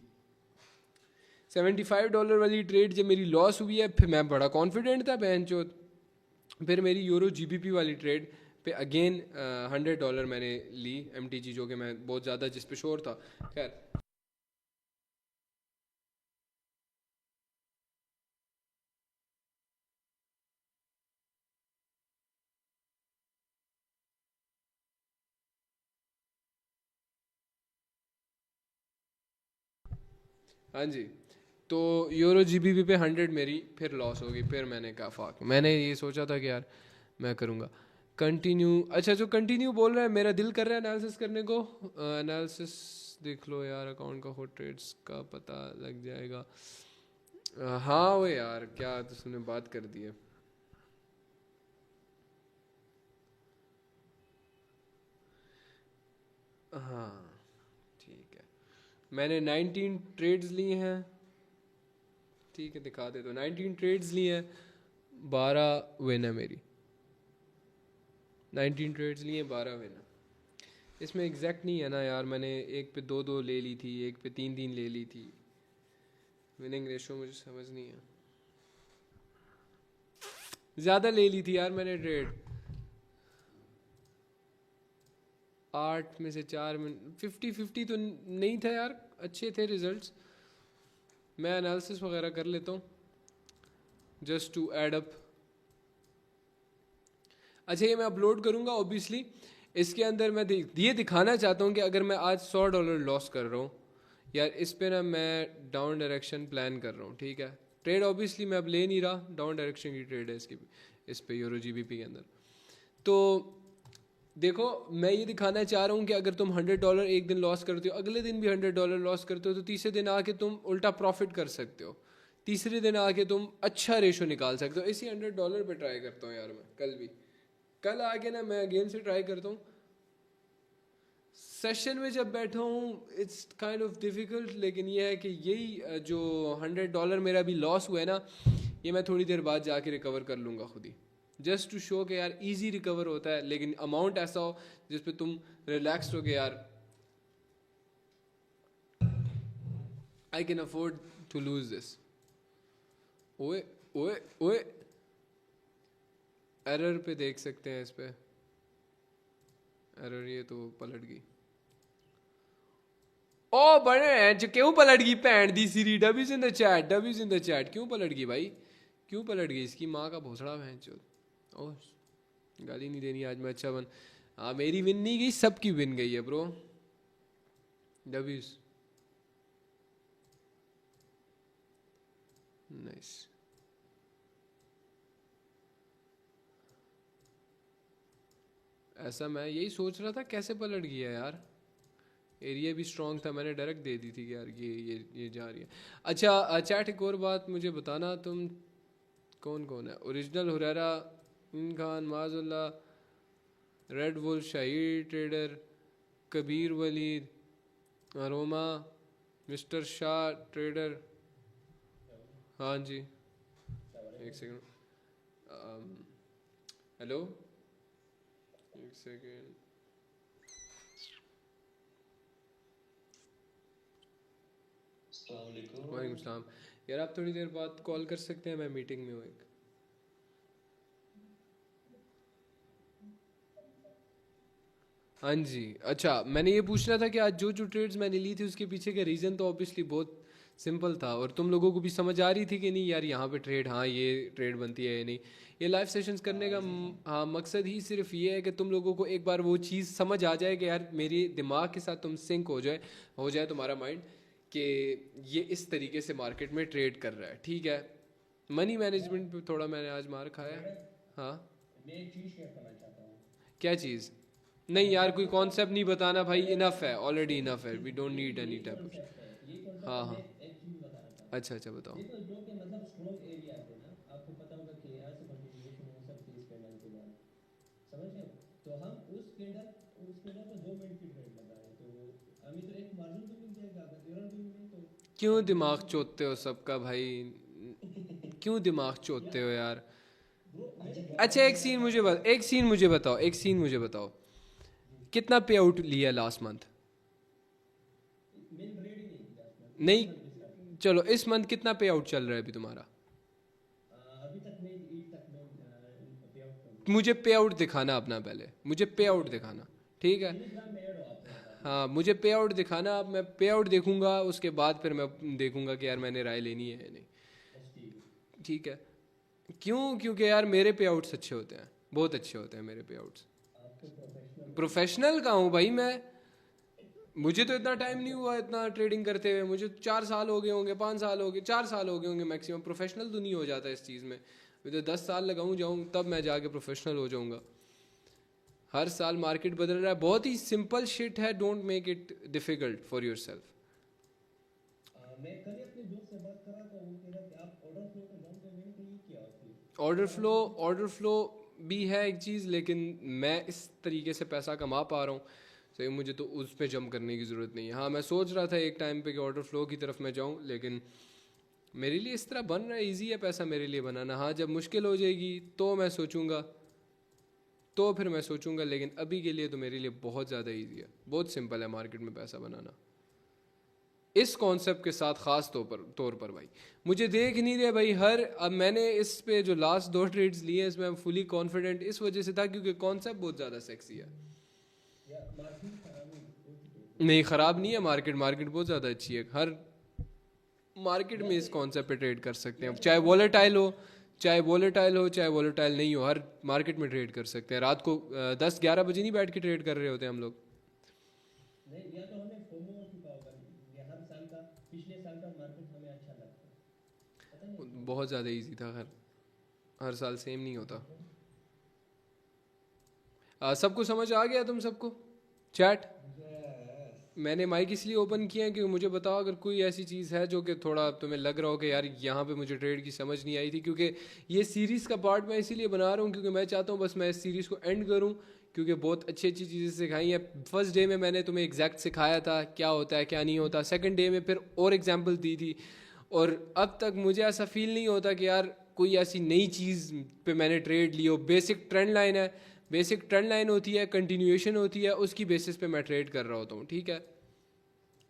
$75 वाली ट्रेड जब मेरी लॉस हुई है, फिर मैं बड़ा कॉन्फिडेंट था बहनचोद, फिर मेरी यूरो GBP वाली ट्रेड पे अगेन $100 मैंने ली MTG, जो कि मैं बहुत ज़्यादा जिस पे श्योर था। खैर हाँ जी, तो यूरो GBP पे 100 मेरी फिर लॉस होगी। फिर मैंने कहा फाक, मैंने ये सोचा था कि यार मैं करूँगा कंटिन्यू। अच्छा, जो कंटिन्यू बोल रहा है, मेरा दिल कर रहा है एनालिसिस करने को। एनालिसिस देख लो यार, अकाउंट का हो ट्रेड्स का पता लग जाएगा। हाँ वो यार, क्या तो तुमने बात कर दी है। हाँ ठीक है, मैंने 19 ट्रेड्स लिए हैं। ठीक है दिखा दे, तो 19 ट्रेड्स लिए हैं, 12 विन है मेरी। 19 ट्रेड्स लिए, 12 विन है। इसमें एग्जैक्ट नहीं है ना यार, मैंने एक पे 2 2 ले ली थी, एक पे 3 3 ले ली थी। विनिंग रेशो मुझे समझ नहीं है, ज़्यादा ले ली थी यार मैंने ट्रेड। 8 में से 4 में 50-50 तो नहीं था यार, अच्छे थे रिजल्ट्स। मैं एनालिसिस वगैरह कर लेता हूँ जस्ट टू एड अप। अच्छा, ये मैं अपलोड करूँगा ऑब्वियसली। इसके अंदर मैं ये दिखाना चाहता हूँ कि अगर मैं आज $100 लॉस कर रहा हूँ यार, इस पे ना मैं डाउन डायरेक्शन प्लान कर रहा हूँ। ठीक है, ट्रेड ऑब्वियसली मैं अब ले नहीं रहा, डाउन डायरेक्शन की ट्रेड है इसकी, इस पे यूरो GBP के अंदर। तो देखो, मैं ये दिखाना चाह रहा हूँ कि अगर तुम $100 एक दिन लॉस करते हो, अगले दिन भी $100 लॉस करते हो, तो तीसरे दिन आके तुम उल्टा प्रॉफिट कर सकते हो। तीसरे दिन आके तुम अच्छा रेशो निकाल सकते हो। इसी $100 पे ट्राई करता हूँ यार मैं, कल आके ना मैं अगेन से ट्राई करता हूँ। सेशन में जब बैठा हूँ इट्स काइंड ऑफ डिफ़िकल्ट, लेकिन ये है कि यही जो $100 मेरा भी लॉस हुआ है ना, ये मैं थोड़ी देर बाद जाके रिकवर कर लूँगा खुद ही, जस्ट टू शो कि यार इजी रिकवर होता है, लेकिन अमाउंट ऐसा हो जिस पे तुम रिलैक्स हो के यार I can afford to lose this. ओए ओए ओए, एरर पे देख सकते हैं, इस पे एरर, ये तो पलट गई। ओ बड़े हैं जो, क्यों पलट गई भैन दी सीरी? Dubs in the chat, dubs in the chat, क्यों पलट गई भाई? क्यों पलट गई? इसकी माँ का भोसड़ा भैन चो। ओ गाली नहीं देनी आज मैं, अच्छा बन। हाँ मेरी विन नहीं गई, सबकी विन गई है ब्रो। डब्यूज नाइस। ऐसा मैं यही सोच रहा था कैसे पलट गया यार। एरिया भी स्ट्रांग था, मैंने डायरेक्ट दे दी थी कि यार ये जा रही है। अच्छा चैट, एक और बात मुझे बताना, तुम कौन कौन है? ओरिजिनल हुरैरा, इन खान, माजुल्ला, red wool, Shahi trader, Kabir Waleed, aroma, mister Shah trader. हाँ जी, एक सेकंड। हेलो, एक सेकंड। वालेकुम सलाम। यार आप थोड़ी देर बाद कॉल कर सकते हैं, मैं मीटिंग में हूँ एक। हाँ जी। अच्छा मैंने ये पूछ रहा था कि आज जो जो ट्रेड्स मैंने ली थी उसके पीछे का रीज़न तो ऑब्वियसली बहुत सिंपल था, और तुम लोगों को भी समझ आ रही थी कि नहीं यार यहाँ पे ट्रेड, हाँ ये ट्रेड बनती है या नहीं। ये लाइव सेशंस करने का हाँ मकसद ही सिर्फ ये है कि तुम लोगों को एक बार वो चीज़ समझ आ जाए कि यार मेरे दिमाग के साथ तुम सिंक हो जाए तुम्हारा माइंड, कि ये इस तरीके से मार्केट में ट्रेड कर रहा है। ठीक है, मनी मैनेजमेंट पे थोड़ा मैंने आज मार खाया। हाँ क्या चीज़? नहीं यार कोई कॉन्सेप्ट नहीं बताना भाई, इनफ है, ऑलरेडी इनफ है, we don't need any type of. हाँ हाँ, अच्छा अच्छा बताओ। क्यों दिमाग चोतते हो सबका भाई? क्यों दिमाग चोतते हो यार? अच्छा एक सीन मुझे बताओ, कितना पे आउट लिया लास्ट मंथ? नहीं, चलो इस मंथ कितना पे आउट चल रहा है अभी तुम्हारा? मुझे पे आउट दिखाना अपना, पहले मुझे पे आउट दिखाना। ठीक है, हाँ मुझे पे आउट दिखाना, अब मैं पे आउट देखूंगा उसके बाद फिर मैं देखूंगा कि यार मैंने राय लेनी है या नहीं। ठीक है। क्यों? क्योंकि यार मेरे पे आउट्स अच्छे होते हैं, बहुत अच्छे होते हैं मेरे पे आउट्स। प्रोफेशनल का हूँ भाई मैं, मुझे तो इतना टाइम नहीं हुआ इतना ट्रेडिंग करते हुए, मुझे 4 साल हो गए होंगे, 5 साल हो गए, 4 साल हो गए होंगे मैक्सिमम। प्रोफेशनल तो नहीं हो जाता इस चीज़ में, मैं तो 10 साल लगाऊँ जाऊँ तब मैं जाके प्रोफेशनल हो जाऊँगा। हर साल मार्केट बदल रहा है, बहुत ही सिंपल शिट है, don't make it difficult for your self. Order flow भी है एक चीज़, लेकिन मैं इस तरीके से पैसा कमा पा रहा हूँ, सही मुझे तो उस पर जंप करने की ज़रूरत नहीं है। हाँ मैं सोच रहा था एक टाइम पे कि ऑर्डर फ्लो की तरफ मैं जाऊँ, लेकिन मेरे लिए इस तरह बन रहा है, ईजी है पैसा मेरे लिए बनाना। हाँ जब मुश्किल हो जाएगी तो मैं सोचूंगा, तो फिर मैं सोचूंगा, लेकिन अभी के लिए तो मेरे लिए बहुत ज़्यादा ईजी है, बहुत सिंपल है मार्केट में पैसा बनाना। इस कॉन्सेप्ट के साथ ख़ास तौर पर भाई मुझे देख नहीं रहे भाई, हर अब मैंने इस पे जो लास्ट 2 ट्रेड्स लिए हैं इसमें फुली कॉन्फिडेंट इस वजह से था क्योंकि कॉन्सेप्ट बहुत ज़्यादा सेक्सी है। नहीं ख़राब नहीं है मार्केट, मार्केट बहुत ज़्यादा अच्छी है। हर मार्केट में इस कॉन्सेप्ट पे ट्रेड कर सकते हैं, चाहे वॉलेटाइल हो, चाहे वॉलेटाइल हो, चाहे वॉलेटाइल नहीं हो, हर मार्केट में ट्रेड कर सकते हैं। रात को 10-11 बजे नहीं बैठ के ट्रेड कर रहे होते हम लोग। बहुत ज़्यादा इजी था, हर हर साल सेम नहीं होता। सबको समझ आ गया तुम सबको? चैट, मैंने माइक इसलिए ओपन किया है कि मुझे बताओ अगर कोई ऐसी चीज़ है जो कि थोड़ा तुम्हें लग रहा हो कि यार यहाँ पे मुझे ट्रेड की समझ नहीं आई थी, क्योंकि ये सीरीज़ का पार्ट मैं इसीलिए बना रहा हूँ क्योंकि मैं चाहता हूँ बस मैं इस सीरीज़ को एंड करूँ, क्योंकि बहुत अच्छी अच्छी चीज़ें सिखाई हैं। फर्स्ट डे में मैंने तुम्हें एग्जैक्ट सिखाया था क्या होता है क्या नहीं होता, सेकेंड डे में फिर और एग्जाम्पल दी थी, और अब तक मुझे ऐसा फील नहीं होता कि यार कोई ऐसी नई चीज़ पे मैंने ट्रेड ली हो। बेसिक ट्रेंड लाइन है, बेसिक ट्रेंड लाइन होती है, कंटिन्यूएशन होती है, उसकी बेसिस पे मैं ट्रेड कर रहा होता हूँ। ठीक है,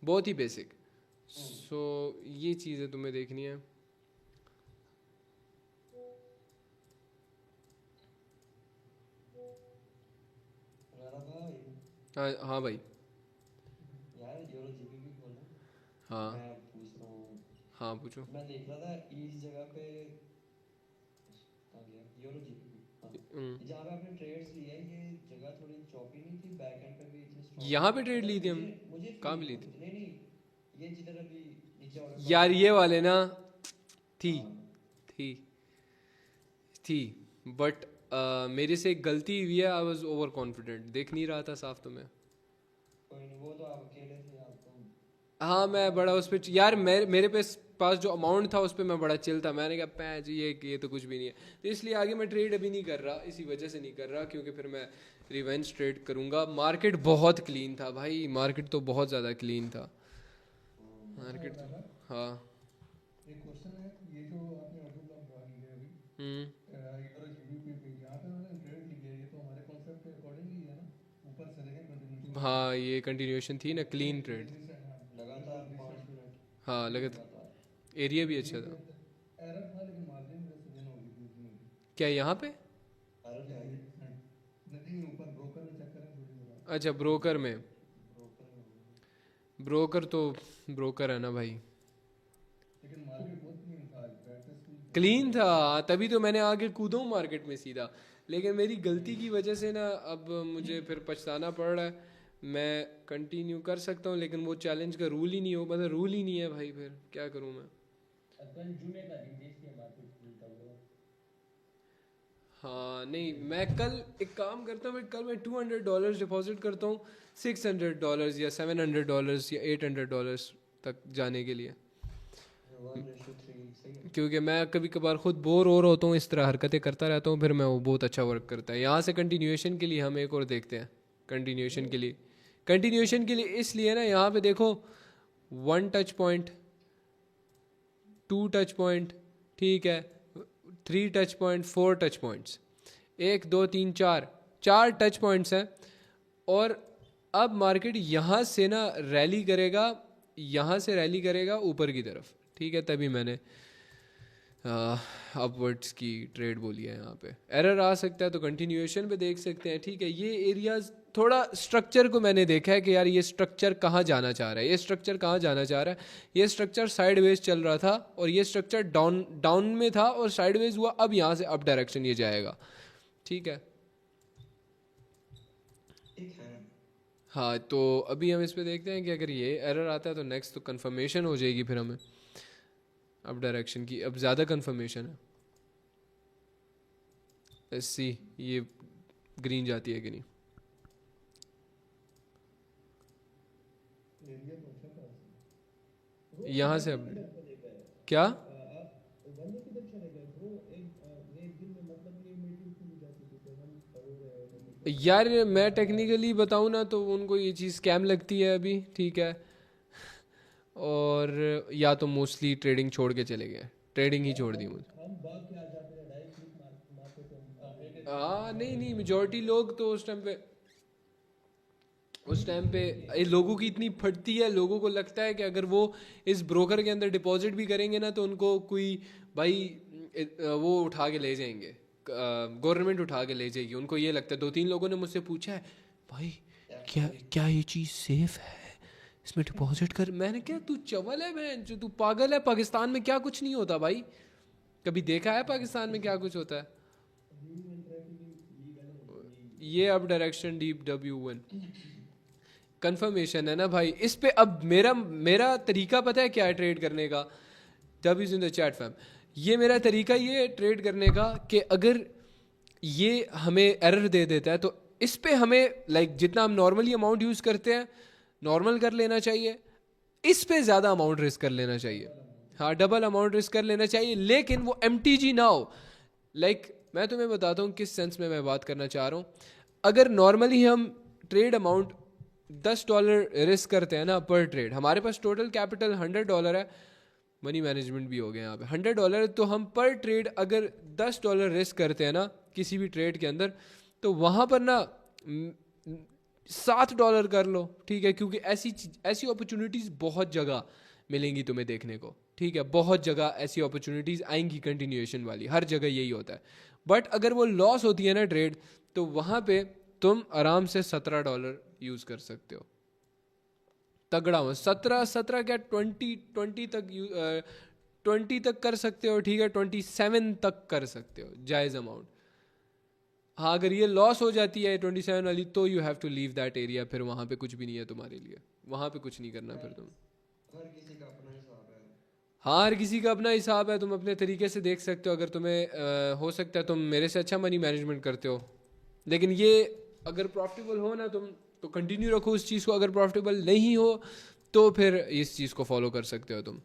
बहुत ही बेसिक। सो ये चीज़ें तुम्हें देखनी है। मेरा था हाँ हाँ भाई। यार यूरो जीबीपी खोलना। हाँ मैं पूछ रहा हूँ। हाँ पूछो। मैं देख रहा था इस जगह पे कहाँ गया यूरो जीबीपी। हाँ, हम्म, जहाँ पे आपने ट्रेड्स लिए हैं ये जगह थोड़ी चॉपी नहीं थी, बैक एंड पे भी इतनी स्ट्रांग यहाँ नहीं पे है, ट्रेड ली मतलब थी मुझे हम। मुझे कहाँ फील पे ली हुई थी? नहीं नहीं, ये जिधर अभी नीचे ऑर्डर ब्लॉक यार है ना। ये वाले ना, थी हाँ थी थी बट मेरे से एक गलती हुई है, आई वॉज ओवर कॉन्फिडेंट, देख नहीं रहा था साफ तो मैं। कोई नहीं, वो तो आप अकेले थे, आप तो हाँ मैं आप बड़ा तो उस पर यार, मेरे पास जो अमाउंट था उस पर मैं बड़ा चिल था, मैंने कहा पैच ये तो कुछ भी नहीं है। तो इसलिए आगे मैं ट्रेड अभी नहीं कर रहा, इसी वजह से नहीं कर रहा, क्योंकि फिर मैं रिवेंज ट्रेड करूँगा। मार्केट बहुत क्लीन था भाई, मार्केट तो बहुत ज़्यादा क्लीन था। अच्छा मार्केट तो, दादा, हाँ। एक क्वेश्चन है। ये जो आपने ऑर्डर ब्लॉक ड्रा की है अभी हम्म। इधर जीबीपी पे, यहाँ पे मैंने ट्रेड ली है, ये तो हमारे कॉन्सेप्ट के अकॉर्डिंग ही है ना, ऊपर चले गए कंटिन्यूशन पे। हाँ ये कंटिन्यूशन थी ना, क्लीन ट्रेड। जल्दी से, हाँ बिल्कुल लगातार जल्दी से। 5 मिनट हाँ लगा था, लगातार। एरिया भी अच्छा ये था। एरर था, लेकिन मार्जिन मेरे से विन हो गई थी उसमें भी। क्या यहाँ पे? अरे ये भाई नहीं, ऊपर ब्रोकर में चेक करें थोड़ी जरा। अच्छा ब्रोकर में, ब्रोकर ब्रोकर तो ब्रोकर है ना भाई। लेकिन मार्केट बहुत क्लीन था, बैटर्स भी क्लीन था, तभी तो मैंने आगे कूदा हूँ मार्केट में सीधा। लेकिन मेरी गलती की वजह से ना अब मुझे फिर पछताना पड़ रहा है। मैं कंटिन्यू कर सकता हूँ, लेकिन वो चैलेंज का रूल ही नहीं हो, मतलब रूल ही नहीं है भाई, फिर क्या करूँ मैं। कल जुमे का दिन देश के मार्केट खुलता हुआ। हाँ नहीं, मैं कल एक काम करता हूँ, मैं कल मैं $200 डिपॉजिट करता हूँ, $600 या $700 या $800 तक जाने के लिए। 1:3 सही है। क्योंकि मैं कभी कभार खुद बोर हो रहा होता हूँ, इस तरह हरकतें करता रहता हूँ, फिर मैं वो बहुत अच्छा वर्क करता है। यहाँ से कंटिन्यूएशन के लिए हम एक और देखते हैं। कंटिन्यूएशन के लिए इसलिए ना, यहाँ पे देखो 1 टच पॉइंट, 2 टच पॉइंट, ठीक है, 3 touch point, 4 touch points, 1 2 3 4, 4 touch points हैं। और अब मार्केट यहाँ से ना रैली करेगा, यहाँ से रैली करेगा ऊपर की तरफ, ठीक है, तभी मैंने अपवर्ड्स की ट्रेड बोली है। यहाँ पे एरर आ सकता है तो कंटिन्यूएशन पे देख सकते हैं, ठीक है। ये एरियाज थोड़ा स्ट्रक्चर को मैंने देखा है कि यार ये स्ट्रक्चर कहाँ जाना चाह रहा है, ये स्ट्रक्चर कहाँ जाना चाह रहा है। ये स्ट्रक्चर साइडवेज चल रहा था और ये स्ट्रक्चर डाउन में था और साइडवेज हुआ, अब यहाँ से अप डायरेक्शन ये जाएगा, ठीक है। ठीक है। हाँ तो अभी हम इस पे देखते हैं कि अगर ये एरर आता है तो नेक्स्ट तो कंफर्मेशन हो जाएगी फिर हमें अप डायरेक्शन की, अब ज़्यादा कंफर्मेशन है। लेट्स सी ये ग्रीन जाती है कि नहीं। एरिया तो अच्छा था। यहाँ से अब क्या, आप बंदे किधर चले गए ब्रो? एक दिन में मतलब ये मीटिंग खुल जाती थी तो हम हो रहे हैं। यार मैं टेक्निकली बताऊँ ना तो उनको ये चीज़ स्कैम लगती है अभी, ठीक है। और या तो मोस्टली ट्रेडिंग छोड़ के चले गए, ट्रेडिंग ही छोड़ दी मुझे। हम भाग के आ जाते हैं डायरेक्ट क्लिक मारते थे हम। हाँ नहीं नहीं, मेजोरिटी लोग तो उस टाइम पे ये लोगों की इतनी फटती है, लोगों को लगता है कि अगर वो इस ब्रोकर के अंदर डिपॉजिट भी करेंगे ना तो उनको कोई भाई वो उठा के ले जाएंगे, गवर्नमेंट उठा के ले जाएगी। उनको ये लगता है, 2-3 लोगों ने मुझसे पूछा है भाई क्या क्या ये चीज़ सेफ है, इसमें डिपॉजिट कर। मैंने क्या तू चवल है बहन जो, तू पागल है? पाकिस्तान में क्या कुछ नहीं होता भाई, कभी देखा है पाकिस्तान में क्या कुछ होता है? ये अब डायरेक्शन डीप W1 कंफर्मेशन है ना भाई इस पे। अब मेरा तरीका पता है क्या है ट्रेड करने का? W in the chat fam, ये मेरा तरीका ये है ट्रेड करने का कि अगर ये हमें एरर दे देता है तो इस पे हमें जितना हम नॉर्मली अमाउंट यूज़ करते हैं नॉर्मल कर लेना चाहिए, इस पे ज़्यादा अमाउंट रिस्क कर लेना चाहिए। हाँ डबल अमाउंट रिस्क कर लेना चाहिए, लेकिन वो MTG ना हो। मैं तुम्हें बताता हूँ किस सेंस में मैं बात करना चाह रहा हूँ। अगर नॉर्मली हम ट्रेड अमाउंट $10 रिस्क करते हैं ना पर ट्रेड, हमारे पास टोटल कैपिटल $100 है, मनी मैनेजमेंट भी हो गया यहाँ पे $100, तो हम पर ट्रेड अगर $10 रिस्क करते हैं ना किसी भी ट्रेड के अंदर, तो वहाँ पर ना $7 कर लो, ठीक है। क्योंकि ऐसी अपॉर्चुनिटीज़ बहुत जगह मिलेंगी तुम्हें देखने को, ठीक है। बहुत जगह ऐसी अपॉर्चुनिटीज़ आएंगी कंटिन्यूएशन वाली, हर जगह यही होता है। बट अगर वो लॉस होती है ना ट्रेड, तो वहाँ पे तुम आराम से $17 यूज़ कर सकते हो। तगड़ा हो 17 क्या 20 तक 20 तक कर सकते हो, ठीक है 27 तक कर सकते हो, जायज़ अमाउंट। हाँ अगर ये लॉस हो जाती है 27 वाली तो you have to leave that area, फिर वहाँ पे कुछ भी नहीं है तुम्हारे लिए, वहाँ पे कुछ नहीं करना फिर तुम। हर किसी का अपना हिसाब है। हाँ हर किसी का अपना हिसाब है, तुम अपने तरीके से देख सकते हो। अगर तुम्हें हो सकता है तुम मेरे से अच्छा मनी मैनेजमेंट करते हो, लेकिन ये अगर प्रॉफिटेबल हो ना तुम तो कंटिन्यू रखो उस चीज़ को, अगर प्रॉफिटेबल नहीं हो तो फिर इस चीज़ को फॉलो कर सकते हो तुम।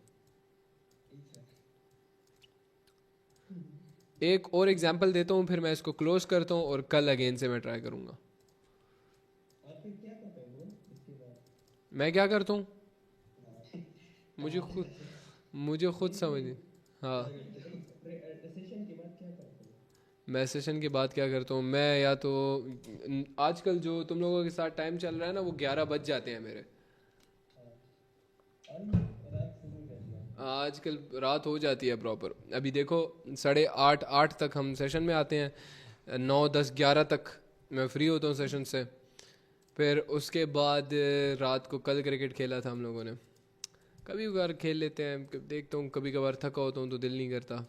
एक और एग्जांपल देता हूँ फिर मैं इसको क्लोज करता हूँ और कल अगेन से मैं ट्राई करूँगा। आप फिर क्या करते हो इसके बाद? मैं क्या करता हूँ मुझे खुद समझ नहीं। हाँ सेशन के बाद क्या करते हो? मैं सेशन के बाद क्या करता हूँ, मैं या तो आजकल जो तुम लोगों के साथ टाइम चल रहा है ना वो 11 बज जाते हैं मेरे, रात शुरू कर दिया। आजकल रात हो जाती है प्रॉपर। अभी देखो 8:30 तक हम सेशन में आते हैं, 9, 10, 11 तक मैं फ्री होता हूँ सेशन से। फिर उसके बाद रात को कल क्रिकेट खेला था हम लोगों ने, कभी कभार खेल लेते हैं, देखता हूँ कभी कभार थका होता हूँ तो दिल नहीं करता।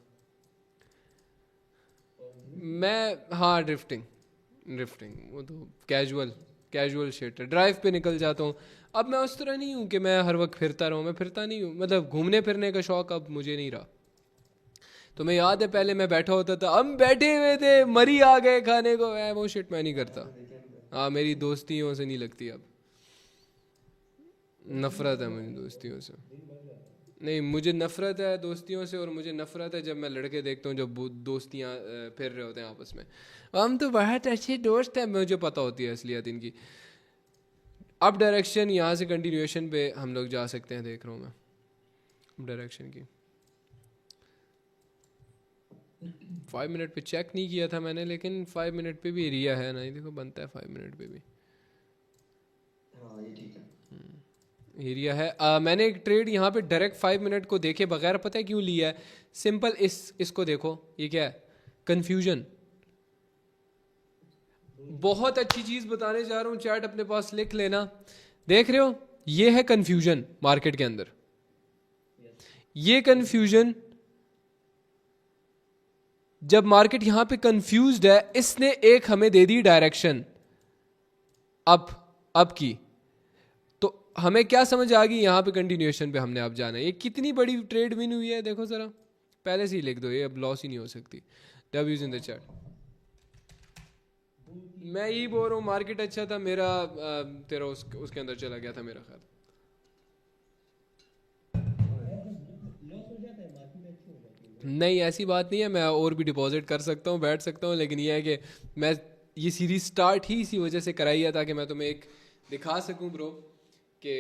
मैं हाँ ड्रिफ्टिंग वो तो कैजुअल शिट है, ड्राइव पे निकल जाता हूँ। अब मैं उस तरह नहीं हूँ कि मैं हर वक्त फिरता रहूँ, मैं फिरता नहीं हूँ, मतलब घूमने फिरने का शौक अब मुझे नहीं रहा। तुम्हें याद है पहले मैं बैठा होता था, हम बैठे हुए थे मरी आ गए खाने को, मैं वो शिट मैं नहीं करता। हाँ मेरी दोस्तियों से नहीं लगती अब, नफरत है मुझे दोस्तियों से। नहीं मुझे नफरत है दोस्तियों से, और मुझे नफरत है जब मैं लड़के देखता हूँ जब दोस्तियाँ फिर रहे होते हैं आपस में, हम तो बहुत अच्छे दोस्त हैं, मुझे पता होती है असलियत इनकी। अब डायरेक्शन यहाँ से कंटिन्यूएशन पे हम लोग जा सकते हैं, देख रहा हूँ मैं अब डायरेक्शन की। 5 मिनट पे चेक नहीं किया था मैंने, लेकिन 5 मिनट पे भी एरिया है ना, ये देखो बनता है 5 मिनट पे भी हाँ ये ठीक है। एरिया है। मैंने एक ट्रेड यहाँ पे डायरेक्ट 5 मिनट को देखे बगैर पता है क्यों लिया है, सिंपल इसको देखो, ये क्या है, कन्फ्यूजन। बहुत अच्छी चीज़ बताने जा रहा हूँ, चैट अपने पास लिख लेना, देख रहे हो ये है कन्फ्यूजन मार्केट के अंदर। ये कन्फ्यूजन जब मार्केट यहां पे कंफ्यूज्ड है, इसने एक हमें दे दी डायरेक्शन अप की, तो हमें क्या समझ आ गई यहां पे कंटिन्यूएशन पे हमने अब जाना है। ये कितनी बड़ी ट्रेड विन हुई है देखो जरा, पहले से ही लिख दो, ये अब लॉस ही नहीं हो सकती। डब्ल्यूज इन द चैट। मैं यही बोल रहा हूँ मार्केट अच्छा था मेरा, तेरा उसके अंदर चला गया था मेरा ख्याल। लॉस हो जाता है, मार्केट अच्छी हो जाती है। नहीं ऐसी बात नहीं है, मैं और भी डिपॉजिट कर सकता हूँ, बैठ सकता हूँ, लेकिन ये है कि मैं ये सीरीज स्टार्ट ही इसी वजह से कराई है ताकि मैं तुम्हें एक दिखा सकूँ ब्रो कि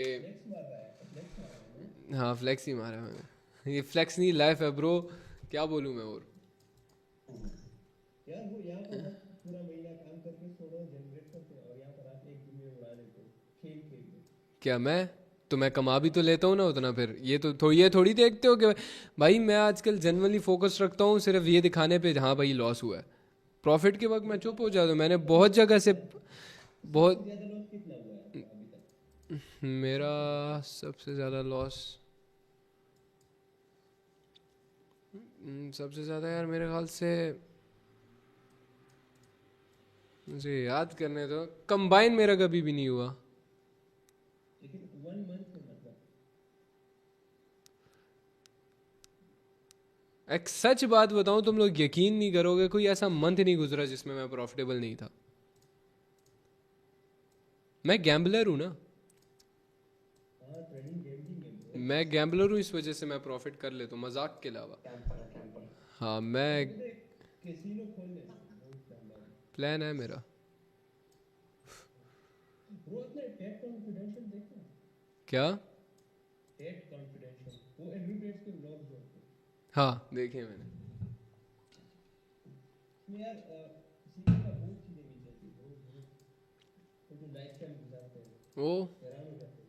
हाँ फ्लेक्स ही मारा मैंने, ये फ्लेक्स नहीं लाइफ है ब्रो, क्या बोलूँ मैं। और यार वो यहाँ पर आप पूरा महीना काम करके सोलह जनरेट करते हैं और यहाँ पर आप एक दिन में उड़ा लेते हो खेल खेल के। क्या मैं कमा भी तो लेता हूँ ना उतना, फिर ये तो ये थोड़ी देखते हो कि भाई मैं आजकल जनरली फोकस रखता हूँ सिर्फ ये दिखाने पे हाँ भाई लॉस हुआ है, प्रॉफिट के वक्त मैं चुप हो जाता हूँ। मैंने बहुत जगह से बहुत ज़्यादा लॉस कितना हुआ है आपका अभी तक? मेरा सबसे ज़्यादा लॉस सबसे ज़्यादा यार मेरे ख्याल से, मुझे याद करने दो, कंबाइन मेरा कभी भी नहीं हुआ। लेकिन 1 मंथ में मतलब एक सच बात बताऊं तुम लोग यकीन नहीं करोगे, कोई ऐसा मंथ नहीं गुजरा जिसमें मैं प्रॉफिटेबल नहीं था। मैं गैम्बलर हूं ना, हाँ ट्रेडिंग गैम्बलिंग है bro। मैं गैम्बलर हूं, इस वजह से मैं प्रॉफिट कर लेता हूँ मजाक के अलावा। कैंपर। हाँ मैं कैसीनो खोल लेना बहुत शानदार है। प्लान है मेरा। ब्रो अपने टेट कॉन्फिडेंशियल देखा है? क्या? टेट कॉन्फिडेंशियल वो एडवर्टाइज के व्लॉग्स होते हैं हाँ देखे मैंने। इसमें यार सीखने का बहुत चीज़ें मिल जाती है बहुत तो लाइफ टाइम गुजारते हैं वो हैरान हो जाते हैं।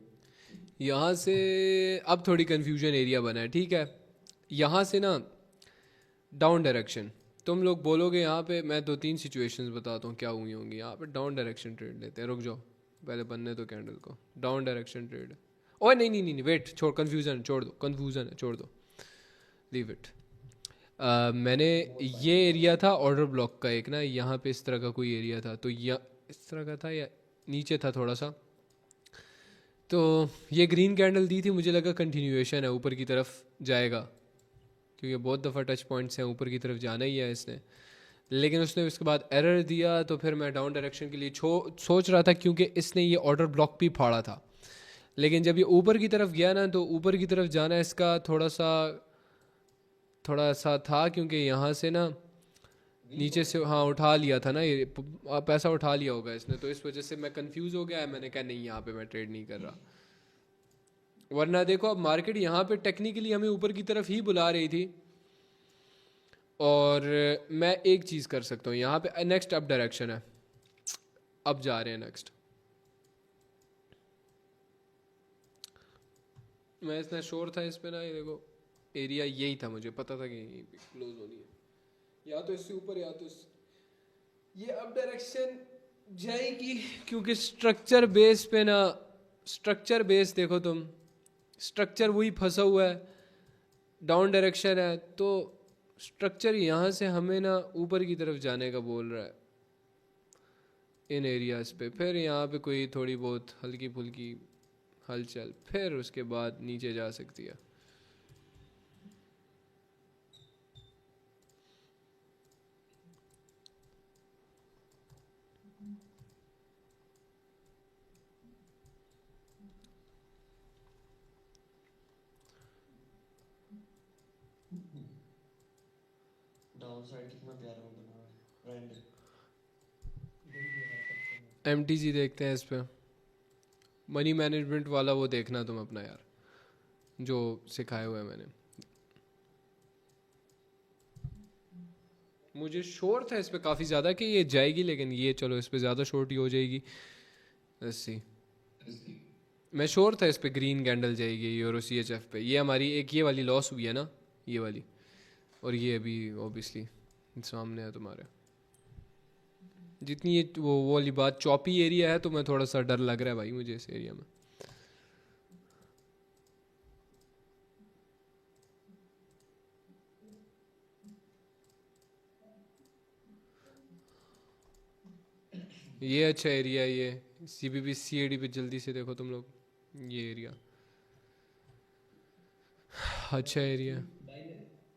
यहाँ से अब थोड़ी कंफ्यूजन एरिया बना है, ठीक है, यहाँ से ना डाउन डायरेक्शन, तुम लोग बोलोगे यहाँ पे, मैं 2-3 सिचुएशंस बताता हूँ क्या हुई होंगी। यहाँ पे डाउन डायरेक्शन ट्रेड लेते हैं, रुक जाओ पहले बनने दो कैंडल को। डाउन डायरेक्शन ट्रेड, ओए नहीं नहीं नहीं वेट, छोड़, कन्फ्यूजन छोड़ दो, कन्फ्यूजन है छोड़ दो, लीव इट। मैंने ये एरिया था ऑर्डर ब्लॉक का एक ना, यहाँ पे इस तरह का कोई एरिया था, तो यह इस तरह का था या नीचे था थोड़ा सा, तो ये ग्रीन कैंडल दी थी, मुझे लगा कंटिन्यूएशन है, ऊपर की तरफ जाएगा, क्योंकि बहुत दफ़ा टच पॉइंट्स हैं, ऊपर की तरफ जाना ही है इसने। लेकिन उसने उसके बाद एरर दिया, तो फिर मैं डाउन डायरेक्शन के लिए सोच रहा था, क्योंकि इसने ये ऑर्डर ब्लॉक भी फाड़ा था। लेकिन जब ये ऊपर की तरफ गया ना, तो ऊपर की तरफ जाना इसका थोड़ा सा था, क्योंकि यहाँ से ना नीचे से हाँ उठा लिया था ना, ये पैसा उठा लिया होगा इसने, तो इस वजह से मैं कंफ्यूज हो गया। मैंने कहा नहीं, यहाँ पे मैं ट्रेड नहीं कर रहा। वरना देखो अब मार्केट यहाँ पे टेक्निकली हमें ऊपर की तरफ ही बुला रही थी, और मैं एक चीज़ कर सकता हूँ यहाँ पे, नेक्स्ट अप डायरेक्शन है, अब जा रहे हैं नेक्स्ट। मैं इतना श्योर था इस पे ना, ये देखो एरिया यही था, मुझे पता था कि यहीं पे क्लोज होनी है, या तो इससे ऊपर या तो ये अप डायरेक्शन जाएगी, क्योंकि स्ट्रक्चर बेस पे ना, स्ट्रक्चर बेस देखो तुम, स्ट्रक्चर वही फंसा हुआ है, डाउन डायरेक्शन है, तो स्ट्रक्चर यहाँ से हमें ना ऊपर की तरफ जाने का बोल रहा है इन एरियाज पे, फिर यहाँ पे कोई थोड़ी बहुत हल्की फुल्की हलचल, फिर उसके बाद नीचे जा सकती है। डाउन साइड कितना प्यारा बना हुआ है, ट्रेंड। MTG देखते हैं इस पे, मनी मैनेजमेंट वाला वो देखना तुम अपना यार, जो सिखाए हुए हैं मैंने। मुझे श्योर था इस पे काफ़ी ज़्यादा कि ये जाएगी, लेकिन ये चलो इस पे ज़्यादा शॉर्ट ही हो जाएगी। लेट्स सी, मैं श्योर था इस पे ग्रीन कैंडल जाएगी यूरो CHF पे। ये हमारी एक ये वाली लॉस हुई है ना, ये वाली, और ये अभी ऑब्वियसली सामने है तुम्हारे। जितनी ये वो वाली बात चॉपी एरिया है, तो मैं थोड़ा सा डर लग रहा है भाई मुझे इस एरिया में। ये अच्छा एरिया है, ये CBB CAD पे जल्दी से देखो तुम लोग, ये एरिया अच्छा एरिया है। बाई ने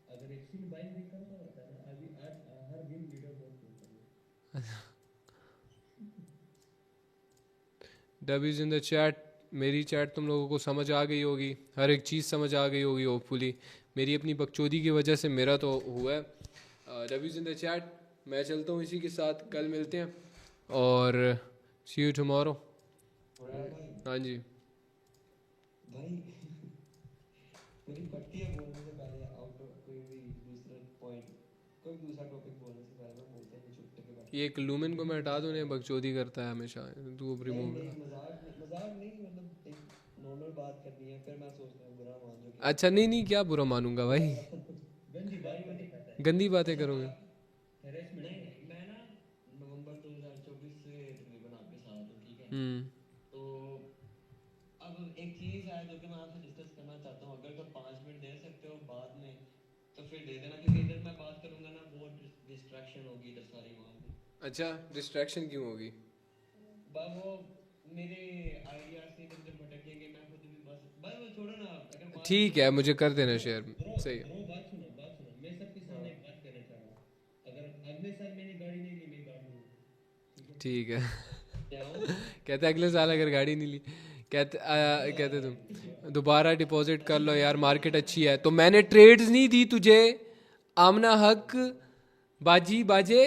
अगर एक्चुअली बाई भी करना होता है ना, अभी आज हर दिन लीडर बोर्ड खोलता है। डब्यूज इन द चैट, मेरी चैट तुम लोगों को समझ आ गई होगी, हर एक चीज़ समझ आ गई होगी होपफुली। मेरी अपनी बकचोदी की वजह से मेरा तो हुआ है। डब्यूज इन द चैट, मैं चलता हूँ इसी के साथ, कल मिलते हैं और सी यू टुमारो। हाँ जी भाई मेरी पट्टी है बोलने से पहले, आउट कोई भी दूसरा पॉइंट, कोई दूसरा टॉपिक बोलने से पहले मैं बोलता हूँ चुप के बैठ। ये एक लूमिन को मैं हटा दूँ, नहीं बकचोदी करता है हमेशा, तू अब रिमूव नहीं कर। मजाक नहीं, मतलब एक नॉर्मल बात करनी है, फिर मैं सोचता हूँ बुरा मान जाओगे। अच्छा नहीं नहीं, क्या बुरा मानूंगा भाई, गंदी बाई वाली खाता है, गंदी बातें करोगे। हैरेसमेंट। नहीं मैं ना नवंबर 2024 से तकरीबन आपके साथ हूँ, ठीक है। तो अब एक चीज़ है जो कि मैं आपसे डिस्कस करना चाहता हूँ, अगर तो 5 मिनट दे सकते हो बाद में तो फिर दे देना, क्योंकि इधर मैं बात करूँगा ना बहुत डिस्ट्रैक्शन होगी इधर सारी वहाँ पे। अच्छा डिस्ट्रैक्शन क्यों होगी? बस वो मेरे आइडिया से इधर उधर भटकेंगे, मैं खुद भी बस वो छोड़ो ना, अगर ठीक है, मुझे कर देना शेयर, सही है। ब्रो बात सुनो, मैं सबके सामने एक बात कहना चाह रहा हूँ, अगर अगले साल मैंने गाड़ी नहीं ली, मैं गाड़ी लूँगा, ठीक है? ठीक है कहते अगले साल अगर गाड़ी नहीं ली, कहते तुम दोबारा डिपॉजिट कर लो यार, मार्केट अच्छी है। तो मैंने ट्रेड्स नहीं दी तुझे, आमना हक बाजी बाजे,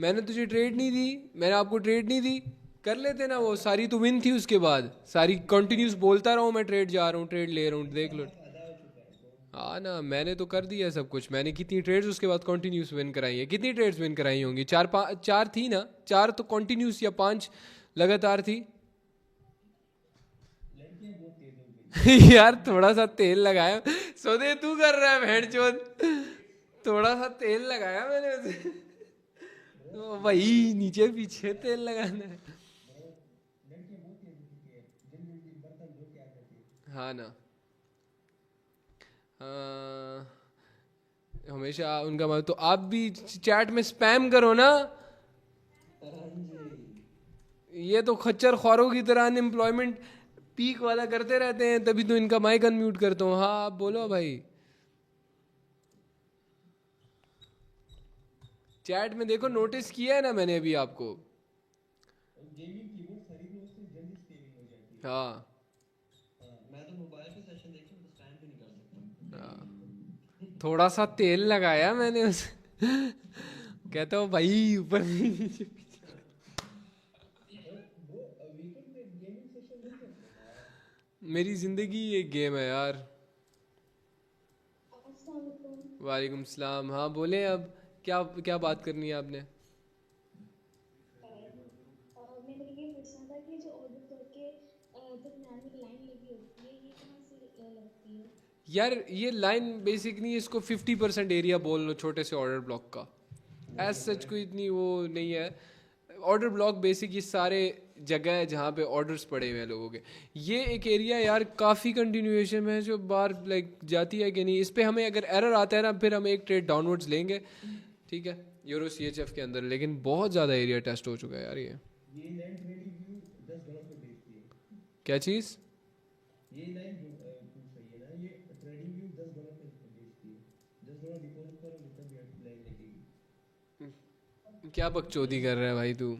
मैंने तुझे ट्रेड नहीं दी, मैंने आपको ट्रेड नहीं दी, कर लेते ना वो सारी, तो विन थी उसके बाद सारी, कंटिन्यूस बोलता रहा हूँ मैं ट्रेड जा रहा हूँ, ट्रेड ले रहा हूँ, देख लो। हाँ ना, मैंने तो कर दिया सब कुछ, मैंने कितनी ट्रेड्स उसके बाद कंटिन्यूस विन कराई है, कितनी ट्रेड्स विन कराई होंगी, 4 थी ना, 4 तो कंटिन्यूस या 5 लगातार थी। यार थोड़ा सा तेल लगाया, सौदे तू कर रहा है भेड़ चोद, थोड़ा सा तेल लगाया मैंने उसे। तो वही नीचे पीछे तेल लगाना है। लड़कियां बहुत तेज होती है, जल्दी जल्दी बर्तन धो के आ जाती है। हाँ ना। हमेशा उनका मतलब, तो आप भी चैट में स्पैम करो ना। हाँ जी। ये तो खच्चर ख्वारों की तरह अनएम्प्लॉयमेंट पीक वाला करते रहते हैं, तभी तो इनका माइक अनम्यूट करता हूँ। हाँ आप बोलो भाई। चैट में देखो, नोटिस किया है ना मैंने अभी आपको। गेमिंग कीबोर्ड खरीदने उससे जल्दी स्केलिंग हो जाती है। हाँ हाँ, मैं तो मोबाइल पे सेशन देख के मैं तो स्पैम भी नहीं कर सकता। हाँ। थोड़ा सा तेल लगाया मैंने उसे। कहता हूँ भाई ऊपर नीचे। और वो वीकेंड पे गेमिंग सेशन नहीं करते यार। मेरी जिंदगी एक गेम है यार। अस्सलाम वालेकुम। वालेकुम सलाम। हाँ बोले, अब क्या क्या बात करनी है आपने? मैंने ये पूछना था कि जो ऑर्डर ब्लॉक के दरमियान में लाइन लगी होती है, ये कहाँ से लगती है? यार ये लाइन बेसिक नहीं है, इसको 50% एरिया बोल लो छोटे से ऑर्डर ब्लॉक का। एज सच कोई इतनी वो नहीं है। ऑर्डर ब्लॉक बेसिक ये सारे जगह है जहाँ पे ऑर्डर्स पड़े हुए हैं लोगों के। ये एक एरिया यार काफ़ी कंटिन्यूएशन में है, जो बार लाइक जाती है कि नहीं, इस पर हमें अगर एरर आता है ना, फिर हम एक ट्रेड डाउनवर्ड्स लेंगे, ठीक है, यूरो CHF के अंदर। लेकिन बहुत ज़्यादा एरिया टेस्ट हो चुका है यार ये। ये लाइन ट्रेडिंग व्यू $10 पे बेचती है। क्या चीज़? ये लाइन जो तू सही है ना, ये ट्रेडिंग व्यू $10 पे बेचती है। $10 डिपॉजिट करोगे तब ये लाइन लगेगी। क्या बकचोदी कर रहा है भाई तू?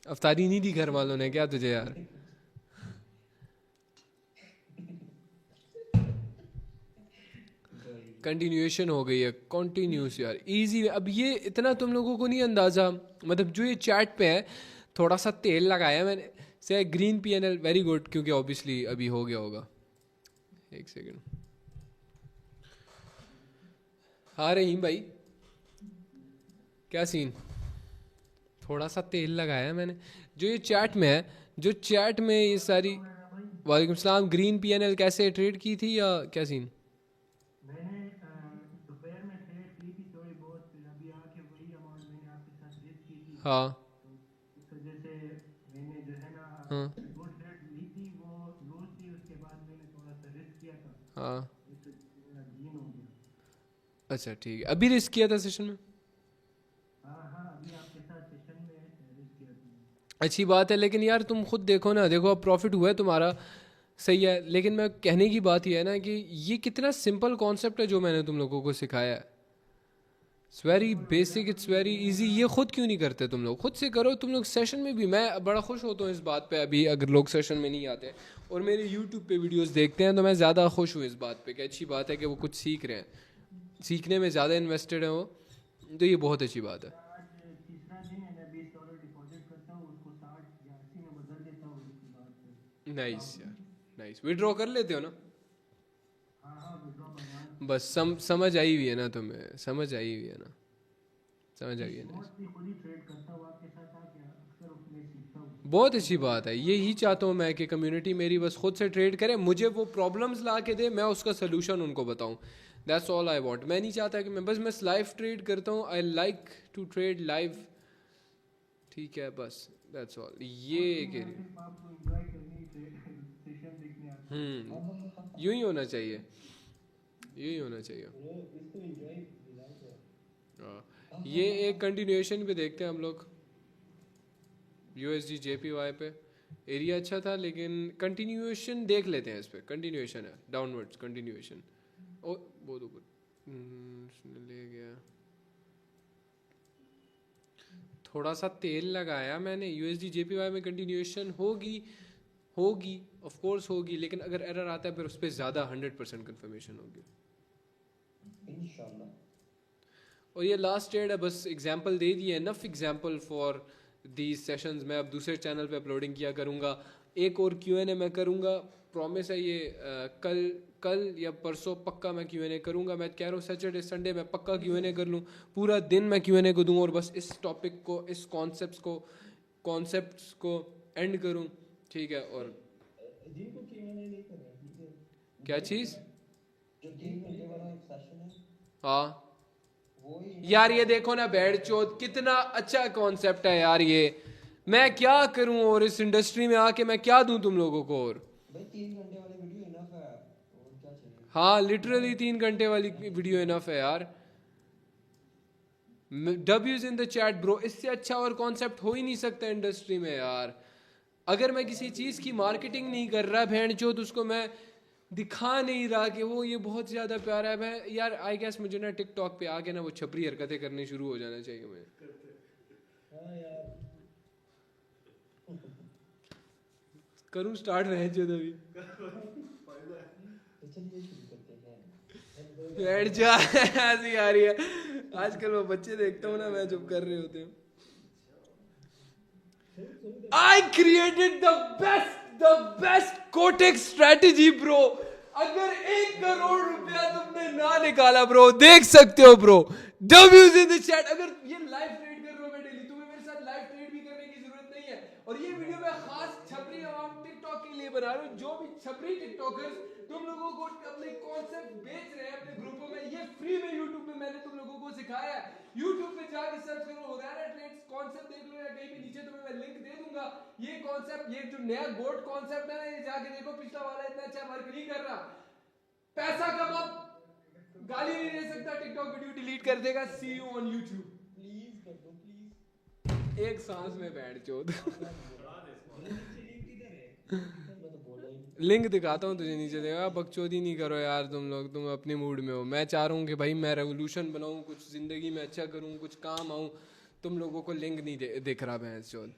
अफ्तारी नहीं दी घर वालों ने क्या तुझे यार? कंटिन्यूएशन हो गई है, कंटिन्यूस यार, इजी। अब ये इतना तुम लोगों को नहीं अंदाज़ा, मतलब जो ये चैट पे है, थोड़ा सा तेल लगाया मैंने से ग्रीन PNL, वेरी गुड, क्योंकि ऑब्वियसली अभी हो गया होगा। एक सेकंड। हाँ रहीम भाई, क्या सीन? थोड़ा सा तेल लगाया मैंने, जो ये चैट में है, जो चैट में ये सारी। वालेकुम सलाम। ग्रीन PNL कैसे ट्रेड की थी या क्या सीन? मैंने दोपहर में ट्रेड की थी थोड़ी बहुत, फिर अभी आके वही अमाउंट मैंने आपके साथ रिस्क की थी। हाँ तो इस वजह से मैंने जो है ना हाँ वो ट्रेड ली थी, वो लूज थी, उसके बाद मैंने थोड़ा सा रिस्क किया था, हाँ। इस वजह से मेरा गेन हो गया। अच्छा ठीक है, अभी रिस्क किया था सेशन में? हाँ हाँ, अभी आपके साथ सेशन में रिस्क किया था। अच्छी बात है, लेकिन यार तुम खुद देखो ना, देखो अब प्रॉफिट हुआ है तुम्हारा, सही है, लेकिन मैं कहने की बात ये है ना कि ये कितना सिंपल कॉन्सेप्ट है जो मैंने तुम लोगों को सिखाया है। It's very basic, it's very easy. ये खुद क्यों नहीं करते तुम लोग? खुद से करो तुम लोग सेशन में भी। मैं बड़ा खुश होता हूँ इस बात पे, अभी अगर लोग सेशन में नहीं आते और मेरे यूट्यूब पे वीडियोस देखते हैं, तो मैं ज़्यादा खुश हूँ इस बात पे कि अच्छी बात है कि वो कुछ सीख रहे हैं, सीखने में ज़्यादा इन्वेस्टेड हैं वो, तो ये बहुत अच्छी बात है। आज तीसरा दिन है, मैं $20 डिपॉजिट करता हूँ, उसको 60 या 80 में बदल देता हूँ, उसके बाद फिर नाइस यार, नाइस। विड्रॉ कर लेते हो ना? हाँ हाँ विड्रॉ करवा। बस समझ आई हुई है ना तुम्हें? समझ आई हुई है ना? समझ आई है ना? मोस्टली खुद ही ट्रेड करता हूँ, आपके साथ आके अक्सर उसमें सीखता हूँ। बहुत अच्छी बात है, यही चाहता हूँ मैं कि कम्युनिटी मेरी बस खुद से ट्रेड करे, मुझे वो प्रॉब्लम्स ला के दे, मैं उसका सोल्यूशन उनको बताऊँ। That's all I want. मैं नहीं चाहता कि मैं लाइव ट्रेड करता हूँ, I like to trade live, ठीक है, बस दैट्स ऑल। ये एक सिर्फ आपको एंजॉय करनी सेशन देखने आता हूँ। यूं ही होना चाहिए, यूं ही होना चाहिए। वो इसको एंजॉय डिजाइन है। हाँ, ये एक कंटिन्यूएशन पे देखते हैं हम लोग। USD JPY पे एरिया अच्छा था, लेकिन कंटिन्यूएशन देख लेते हैं इस पे। कंटिन्यूएशन है, डाउनवर्ड्स कंटिन्यूएशन। ओ बहुत ऊपर ले गया। थोड़ा सा तेल लगाया मैंने। USD JPY में कंटिन्यूएशन होगी, होगी ऑफ कोर्स होगी, लेकिन अगर एरर आता है फिर उस पर ज़्यादा 100% कंफर्मेशन होगी इंशाल्लाह। और ये लास्ट ट्रेड है, बस एग्जांपल दे दिए, enough example for these sessions. मैं अब दूसरे चैनल पे अपलोडिंग किया करूँगा, एक और Q&A मैं करूँगा, प्रॉमिस है ये। कल या परसों पक्का मैं Q&A करूँगा। मैं कह रहा हूँ सैटरडे संडे मैं पक्का Q&A कर लूँ, पूरा दिन मैं Q&A को दूँ और बस इस टॉपिक को, इस कॉन्सेप्ट्स को एंड करूँ, ठीक है। और जिनको Q&A नहीं कर रहा, ठीक है। क्या चीज़? जो 3 घंटे वाला एक सेशन है, हाँ यार ये देखो ना बैठ चोद, कितना अच्छा कॉन्सेप्ट है यार ये। मैं क्या करूं और इस इंडस्ट्री में आके मैं क्या दूं तुम लोगों को? और भाई 3 घंटे वाली वीडियो इनफ है, और क्या चाहिए? हाँ लिटरली 3 घंटे वाली वीडियो इनफ है यार। W's in the chat bro, इससे अच्छा और कॉन्सेप्ट हो ही नहीं सकता इंडस्ट्री में यार। अगर मैं किसी चीज़ की मार्केटिंग नहीं कर रहा बहन चो, तो उसको मैं दिखा नहीं रहा कि वो ये बहुत ज़्यादा प्यारा है। मैं यार आई गेस मुझे ना टिकटॉक पे आके ना वो छपरी हरकतें करनी शुरू हो जाना चाहिए मुझे। हाँ यार, करूँ स्टार्ट बहन चो अभी? तो चलिए शुरू करते हैं। बैठ जा हंसी आ रही है। आजकल वो बच्चे देखता हूँ ना मैं जब कर रहे होते हैं। I created the best Kotex strategy bro। अगर 1 करोड़ रुपया तुमने ना निकाला ब्रो, देख सकते हो bro, W's in the chat। अगर ये लाइव ट्रेड कर रहे हो मैं डेली, तुम्हें मेरे साथ लाइव ट्रेड भी करने की जरूरत नहीं है। और ये वीडियो मैं खास छपरी आवाम टिकटॉक के लिए बना रहा हूँ। जो भी छपरी टिकटॉकर्स तुम लोगों को अपने कॉन्सेप्ट बेच रहे हैं अपने ग्रुपों में, ये फ्री में यूट्यूब पे मैंने तुम लोगों को सिखाया है। यूट्यूब पे जाकर सर्च करो होरारा ट्रेड्स कॉन्सेप्ट, देख लो, या कहीं भी नीचे तुम्हें मैं लिंक दे दूंगा। ये कॉन्सेप्ट, ये जो नया गोट कॉन्सेप्ट है ना, ये जाके देखो। पिछला वाला इतना अच्छा वर्क नहीं कर रहा। पैसा कमाओ, गाली नहीं दे सकता, टिकटॉक वीडियो डिलीट कर देगा। सी यू ऑन यूट्यूब। प्लीज कर दो प्लीज। एक सांस में बैठ चोद। मैं तो बोल रहा हूँ। लिंक दिखाता हूँ तुझे, नीचे देगा। बकचोदी नहीं करो यार तुम लोग, तुम अपने मूड में हो। मैं चाह रहा हूँ कि भाई मैं रेवोल्यूशन बनाऊँ, कुछ जिंदगी में अच्छा करूँ, कुछ काम आऊँ। तुम लोगों को लिंक नहीं दिख रहा भैंस चोद।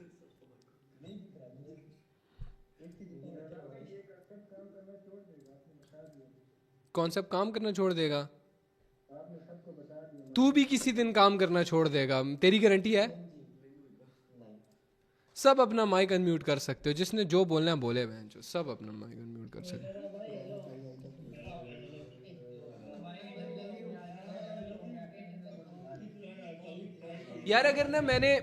कॉन्सेप्ट काम करना छोड़ देगा? तू भी किसी दिन काम करना छोड़ देगा, तेरी गारंटी है? सब अपना माइक अनम्यूट कर सकते हो, जिसने जो बोलना है बोले बहन जो, सब अपना माइक अनम्यूट कर सकते हो। यार अगर ना मैंने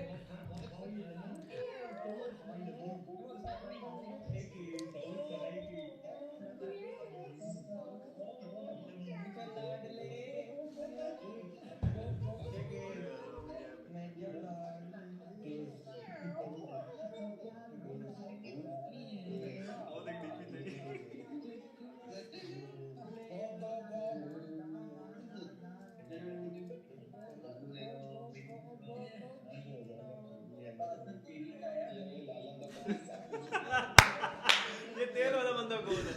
ये तेल वाला बंदा कौन है?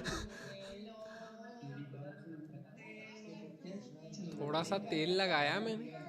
थोड़ा सा तेल लगाया मैंने।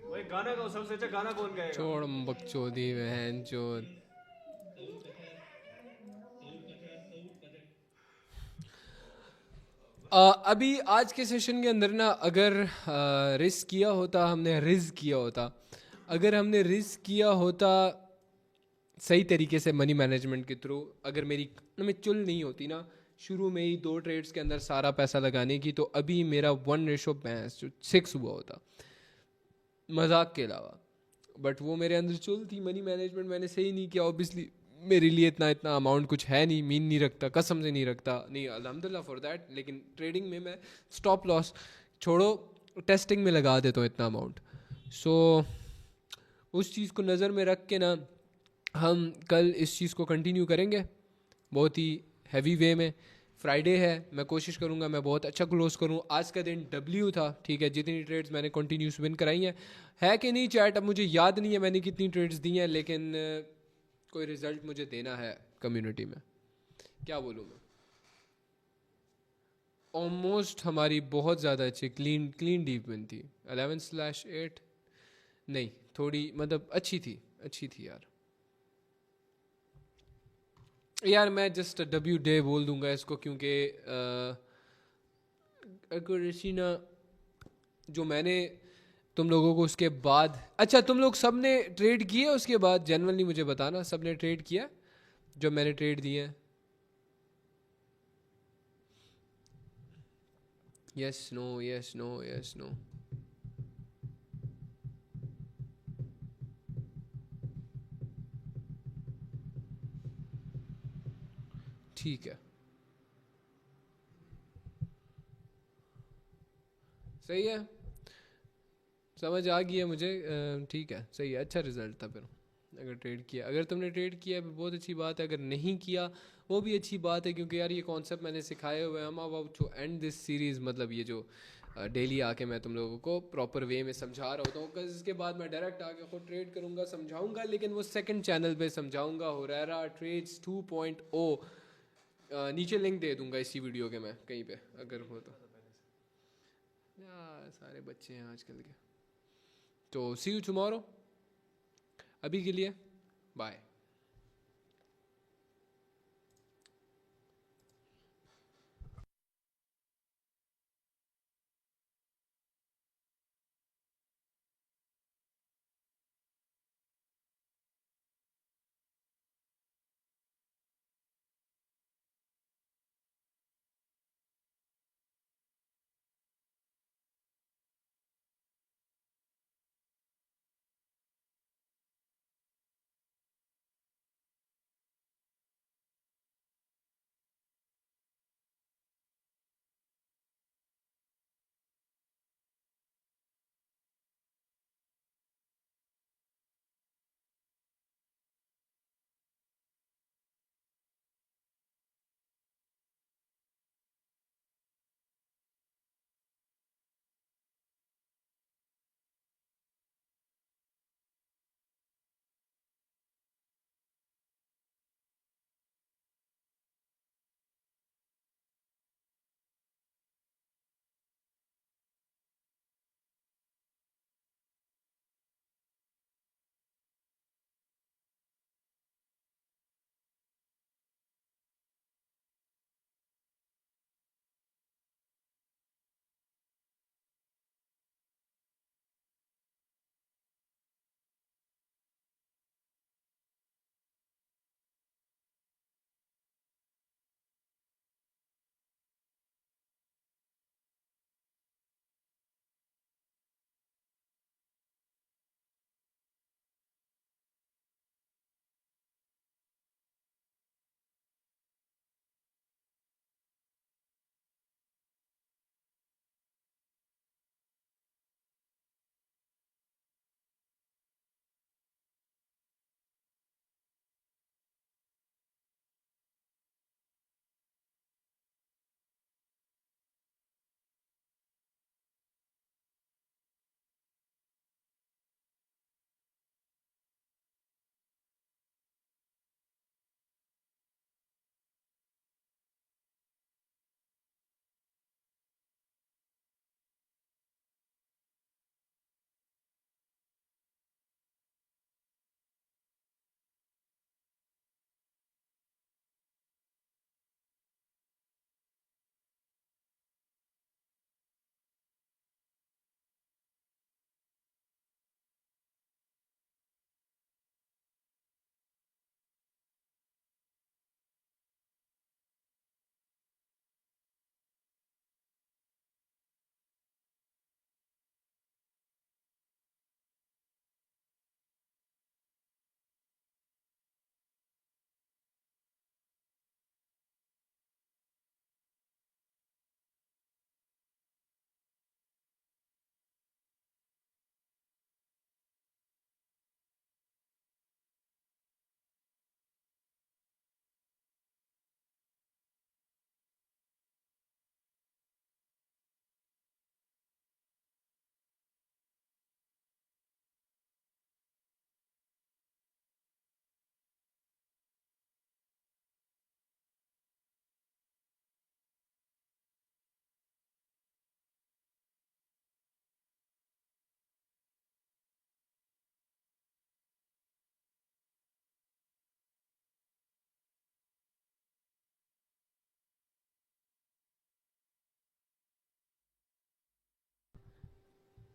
भाई गाना का सबसे अच्छा गाना कौन गाएगा? छोड़ बकचोदी बहन चोद। अभी आज के सेशन के अंदर ना, अगर रिस्क किया होता, हमने रिस्क किया होता, अगर हमने रिस्क किया होता सही तरीके से मनी मैनेजमेंट के थ्रू, अगर मेरी में चुल नहीं होती ना शुरू में ही 2 ट्रेड्स के अंदर सारा पैसा लगाने की, तो अभी मेरा 1:6 हुआ होता, मजाक के अलावा। बट वो मेरे अंदर चुल थी, मनी मैनेजमेंट मैंने सही नहीं किया ऑब्वियसली। मेरे लिए इतना इतना अमाउंट कुछ है नहीं, मीन नहीं रखता, कसम से नहीं रखता, नहीं अल्हम्दुलिल्लाह फॉर दैट। लेकिन ट्रेडिंग में मैं स्टॉप लॉस छोड़ो, टेस्टिंग में लगा देता हूँ इतना अमाउंट। सो उस चीज़ को नज़र में रख के ना हम कल इस चीज़ को कंटिन्यू करेंगे बहुत ही हैवी वे में। फ्राइडे है, मैं कोशिश करूँगा मैं बहुत अच्छा क्लोज करूँ। आज का दिन डब्ल्यू था, ठीक है, जितनी ट्रेड्स मैंने कंटिन्यूस विन कराई हैं, है कि नहीं चैट अब मुझे याद नहीं है मैंने कितनी ट्रेड्स दी हैं, लेकिन कोई रिज़ल्ट मुझे देना है कम्युनिटी में। क्या बोलूँ मैं, ऑलमोस्ट हमारी बहुत ज़्यादा अच्छी क्लीन डीप विन थी। 11/8 नहीं, थोड़ी मतलब अच्छी थी यार मैं जस्ट डब्ल्यू डे बोल दूंगा इसको, क्योंकि एक्यूरेसी ना जो मैंने तुम लोगों को उसके बाद, अच्छा तुम लोग सब ने ट्रेड किए उसके बाद, जनरली मुझे बताना सब ने ट्रेड किया जो मैंने ट्रेड दिए हैं? Yes no yes no yes no. ठीक है, सही है, समझ आ गई है मुझे। ठीक है, सही है, अच्छा रिजल्ट था फिर। अगर ट्रेड किया, अगर तुमने ट्रेड किया बहुत अच्छी बात है, अगर नहीं किया वो भी अच्छी बात है, क्योंकि यार ये कॉन्सेप्ट मैंने सिखाए हुए हैं। हम about to end this series, मतलब ये जो डेली आके मैं तुम लोगों को प्रॉपर वे में समझा रहा होता हूँ, बिकॉज इसके बाद मैं डायरेक्ट आके खुद ट्रेड करूँगा, समझाऊँगा, लेकिन वो सेकंड चैनल पे समझाऊँगा, हुरैरा ट्रेड्स 2.0। नीचे लिंक दे दूँगा इसी वीडियो के मैं कहीं पे अगर हो तो। यार सारे बच्चे हैं आजकल के। तो सी यू टुमारो, अभी के लिए बाय।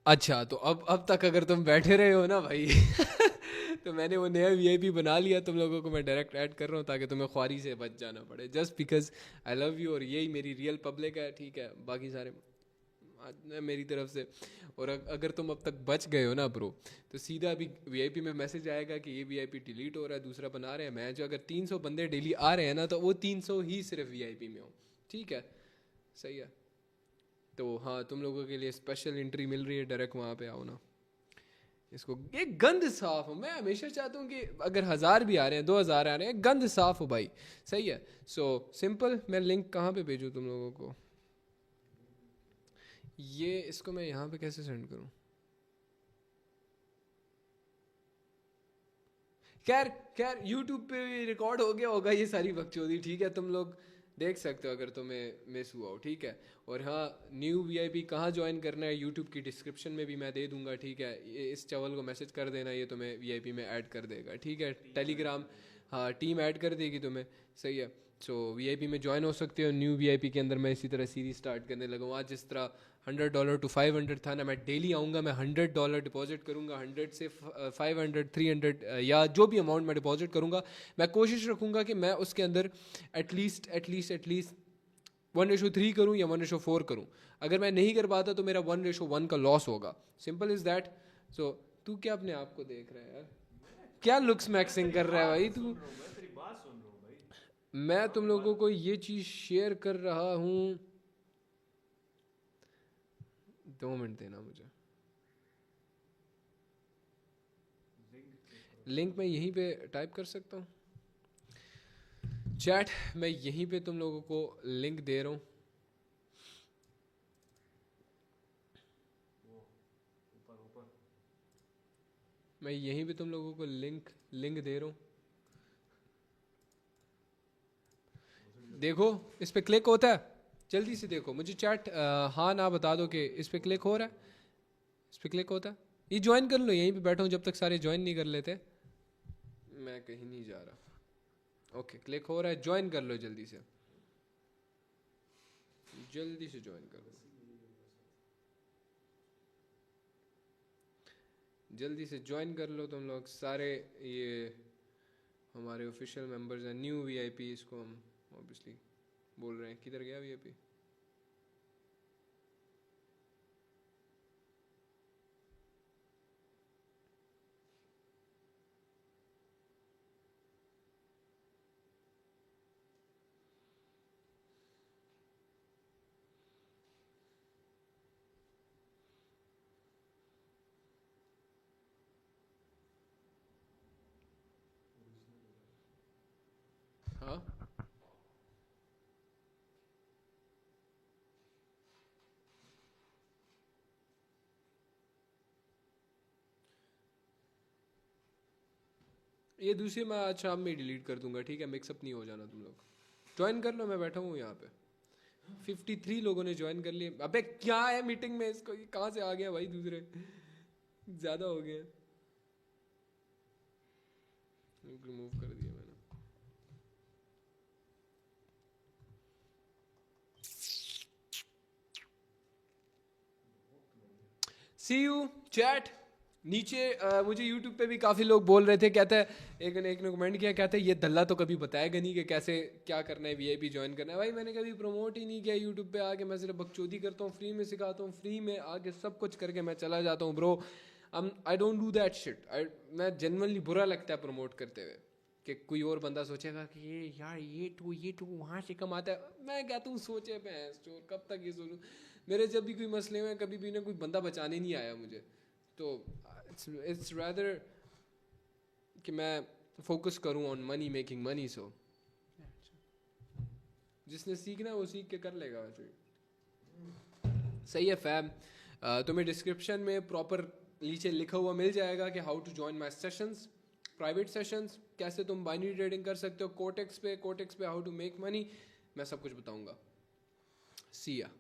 अच्छा, तो अब तक अगर तुम बैठे रहे हो ना भाई तो मैंने वो नया वीआईपी बना लिया, तुम लोगों को मैं डायरेक्ट ऐड कर रहा हूँ ताकि तुम्हें ख्वारी से बच जाना पड़े, just because I love you और यही मेरी रियल पब्लिक है, ठीक है। बाकी सारे मेरी तरफ से। और अगर तुम अब तक बच गए हो ना ब्रो, तो सीधा अभी वीआईपी में मैसेज आएगा कि ये वीआईपी डिलीट हो रहा है, दूसरा बना रहे हैं। मैं जो अगर 300 बंदे डेली आ रहे हैं ना, तो वो 300 ही सिर्फ वीआईपी में हो, ठीक है, सही है। तो हाँ, तुम लोगों के लिए स्पेशल एंट्री मिल रही है, डायरेक्ट वहाँ पे आओ ना। इसको एक गंद साफ हो, मैं हमेशा चाहता हूँ कि अगर 1000 भी आ रहे हैं, 2000 आ रहे हैं, गंद साफ हो भाई, सही है। सो सिंपल, मैं लिंक कहाँ पे भेजूँ तुम लोगों को? ये इसको मैं यहाँ पे कैसे सेंड करूँ? खैर यूट्यूब पे भी रिकॉर्ड हो गया होगा ये सारी बकचोदी, ठीक है, तुम लोग देख सकते हो अगर तुम्हें मिस हुआ हो, ठीक है। और हाँ, न्यू वीआईपी कहाँ ज्वाइन करना है यूट्यूब की डिस्क्रिप्शन में भी मैं दे दूंगा, ठीक है। इस चवल को मैसेज कर देना, ये तुम्हें वीआईपी में ऐड कर देगा, ठीक है। टेलीग्राम, हाँ, टीम ऐड कर देगी तुम्हें, सही है। सो वीआईपी में ज्वाइन हो सकते हो। न्यू वीआईपी के अंदर मैं इसी तरह सीरीज स्टार्ट करने लगा हूँ। आज जिस तरह $100 to 500 था ना, मैं डेली आऊँगा, मैं $100 डिपॉजिट करूँगा, 100 से 500 300 या जो भी अमाउंट मैं डिपॉजिट करूँगा, मैं कोशिश रखूँगा कि मैं उसके अंदर एटलीस्ट 1:3 करूँ या 1:4 करूँ। अगर मैं नहीं कर पाता तो मेरा 1:1 का लॉस होगा, सिंपल इज़ दैट। सो तू क्या अपने आप को देख रहा है यार, क्या लुक्स मैक्सिंग कर रहा है भाई तू? मैं तेरी बात सुन रहा हूँ भाई। मैं तुम लोगों को ये चीज़ शेयर कर रहा हूँ, 2 मिनट देना मुझे। लिंक मैं यहीं पे टाइप कर सकता हूँ चैट, मैं यहीं पे तुम लोगों को लिंक दे रहा हूँ। मैं यहीं पे तुम लोगों को लिंक दे रहा हूँ, देखो इस पे क्लिक होता है, जल्दी से देखो मुझे चैट हाँ ना बता दो कि इस पे क्लिक हो रहा है। इस पे क्लिक होता है, ये ज्वाइन कर लो, यहीं पे बैठा हूँ जब तक सारे ज्वाइन नहीं कर लेते, मैं कहीं नहीं जा रहा। ओके, क्लिक हो रहा है, ज्वाइन कर लो जल्दी से, जल्दी से ज्वाइन कर लो, जल्दी से ज्वाइन कर लो तुम लोग सारे। ये हमारे ऑफिशियल मेंबर्स हैं, न्यू वीआईपी इसको हम ऑब्वियसली बोल रहे हैं। किधर गया वीआईपी? हाँ, ये दूसरी मैं आज शाम में डिलीट कर दूंगा, ठीक है, मिक्सअप नहीं हो जाना तुम लोग। ज्वाइन कर लो, मैं बैठा हूँ यहाँ पे, 53 लोगों ने ज्वाइन कर लिए। अबे क्या है मीटिंग में, इसको कहाँ से आ गया भाई, दूसरे ज़्यादा हो गए, रिमूव कर दिया मैंने। सी यू चैट। नीचे मुझे यूट्यूब पे भी काफ़ी लोग बोल रहे थे, कहते हैं, एक ने कमेंट किया, कहते हैं ये दल्ला तो कभी बताएगा नहीं कि कैसे क्या करना है, वीआईपी ज्वाइन करना है। भाई मैंने कभी प्रमोट ही नहीं किया यूट्यूब पे आके, मैं सिर्फ बकचोदी करता हूँ, फ्री में सिखाता हूँ, फ्री में आके सब कुछ करके मैं चला जाता हूँ bro. I don't do that shit. मैं जनरली बुरा लगता है प्रमोट करते हुए कि कोई और बंदा सोचेगा कि ये यार ये तो वहाँ से कमाता है। मैं कहता हूँ सोचे पे हैं स्टोर, कब तक ये सोचूं। मेरे जब भी कोई मसले हुए, कभी भी ना कोई बंदा बचाने नहीं आया मुझे, तो इट्स रादर कि मैं फोकस करूँ ऑन मनी, मेकिंग मनी। सो जिसने सीखना है वो सीख के कर लेगा, वैसे सही है फैम। तुम्हें डिस्क्रिप्शन में प्रॉपर नीचे लिखा हुआ मिल जाएगा कि how to join my sessions, private sessions, कैसे तुम बाइनरी ट्रेडिंग कर सकते हो, कोटेक्स पे हाउ टू मेक मनी, मैं सब कुछ बताऊंगा। सी या।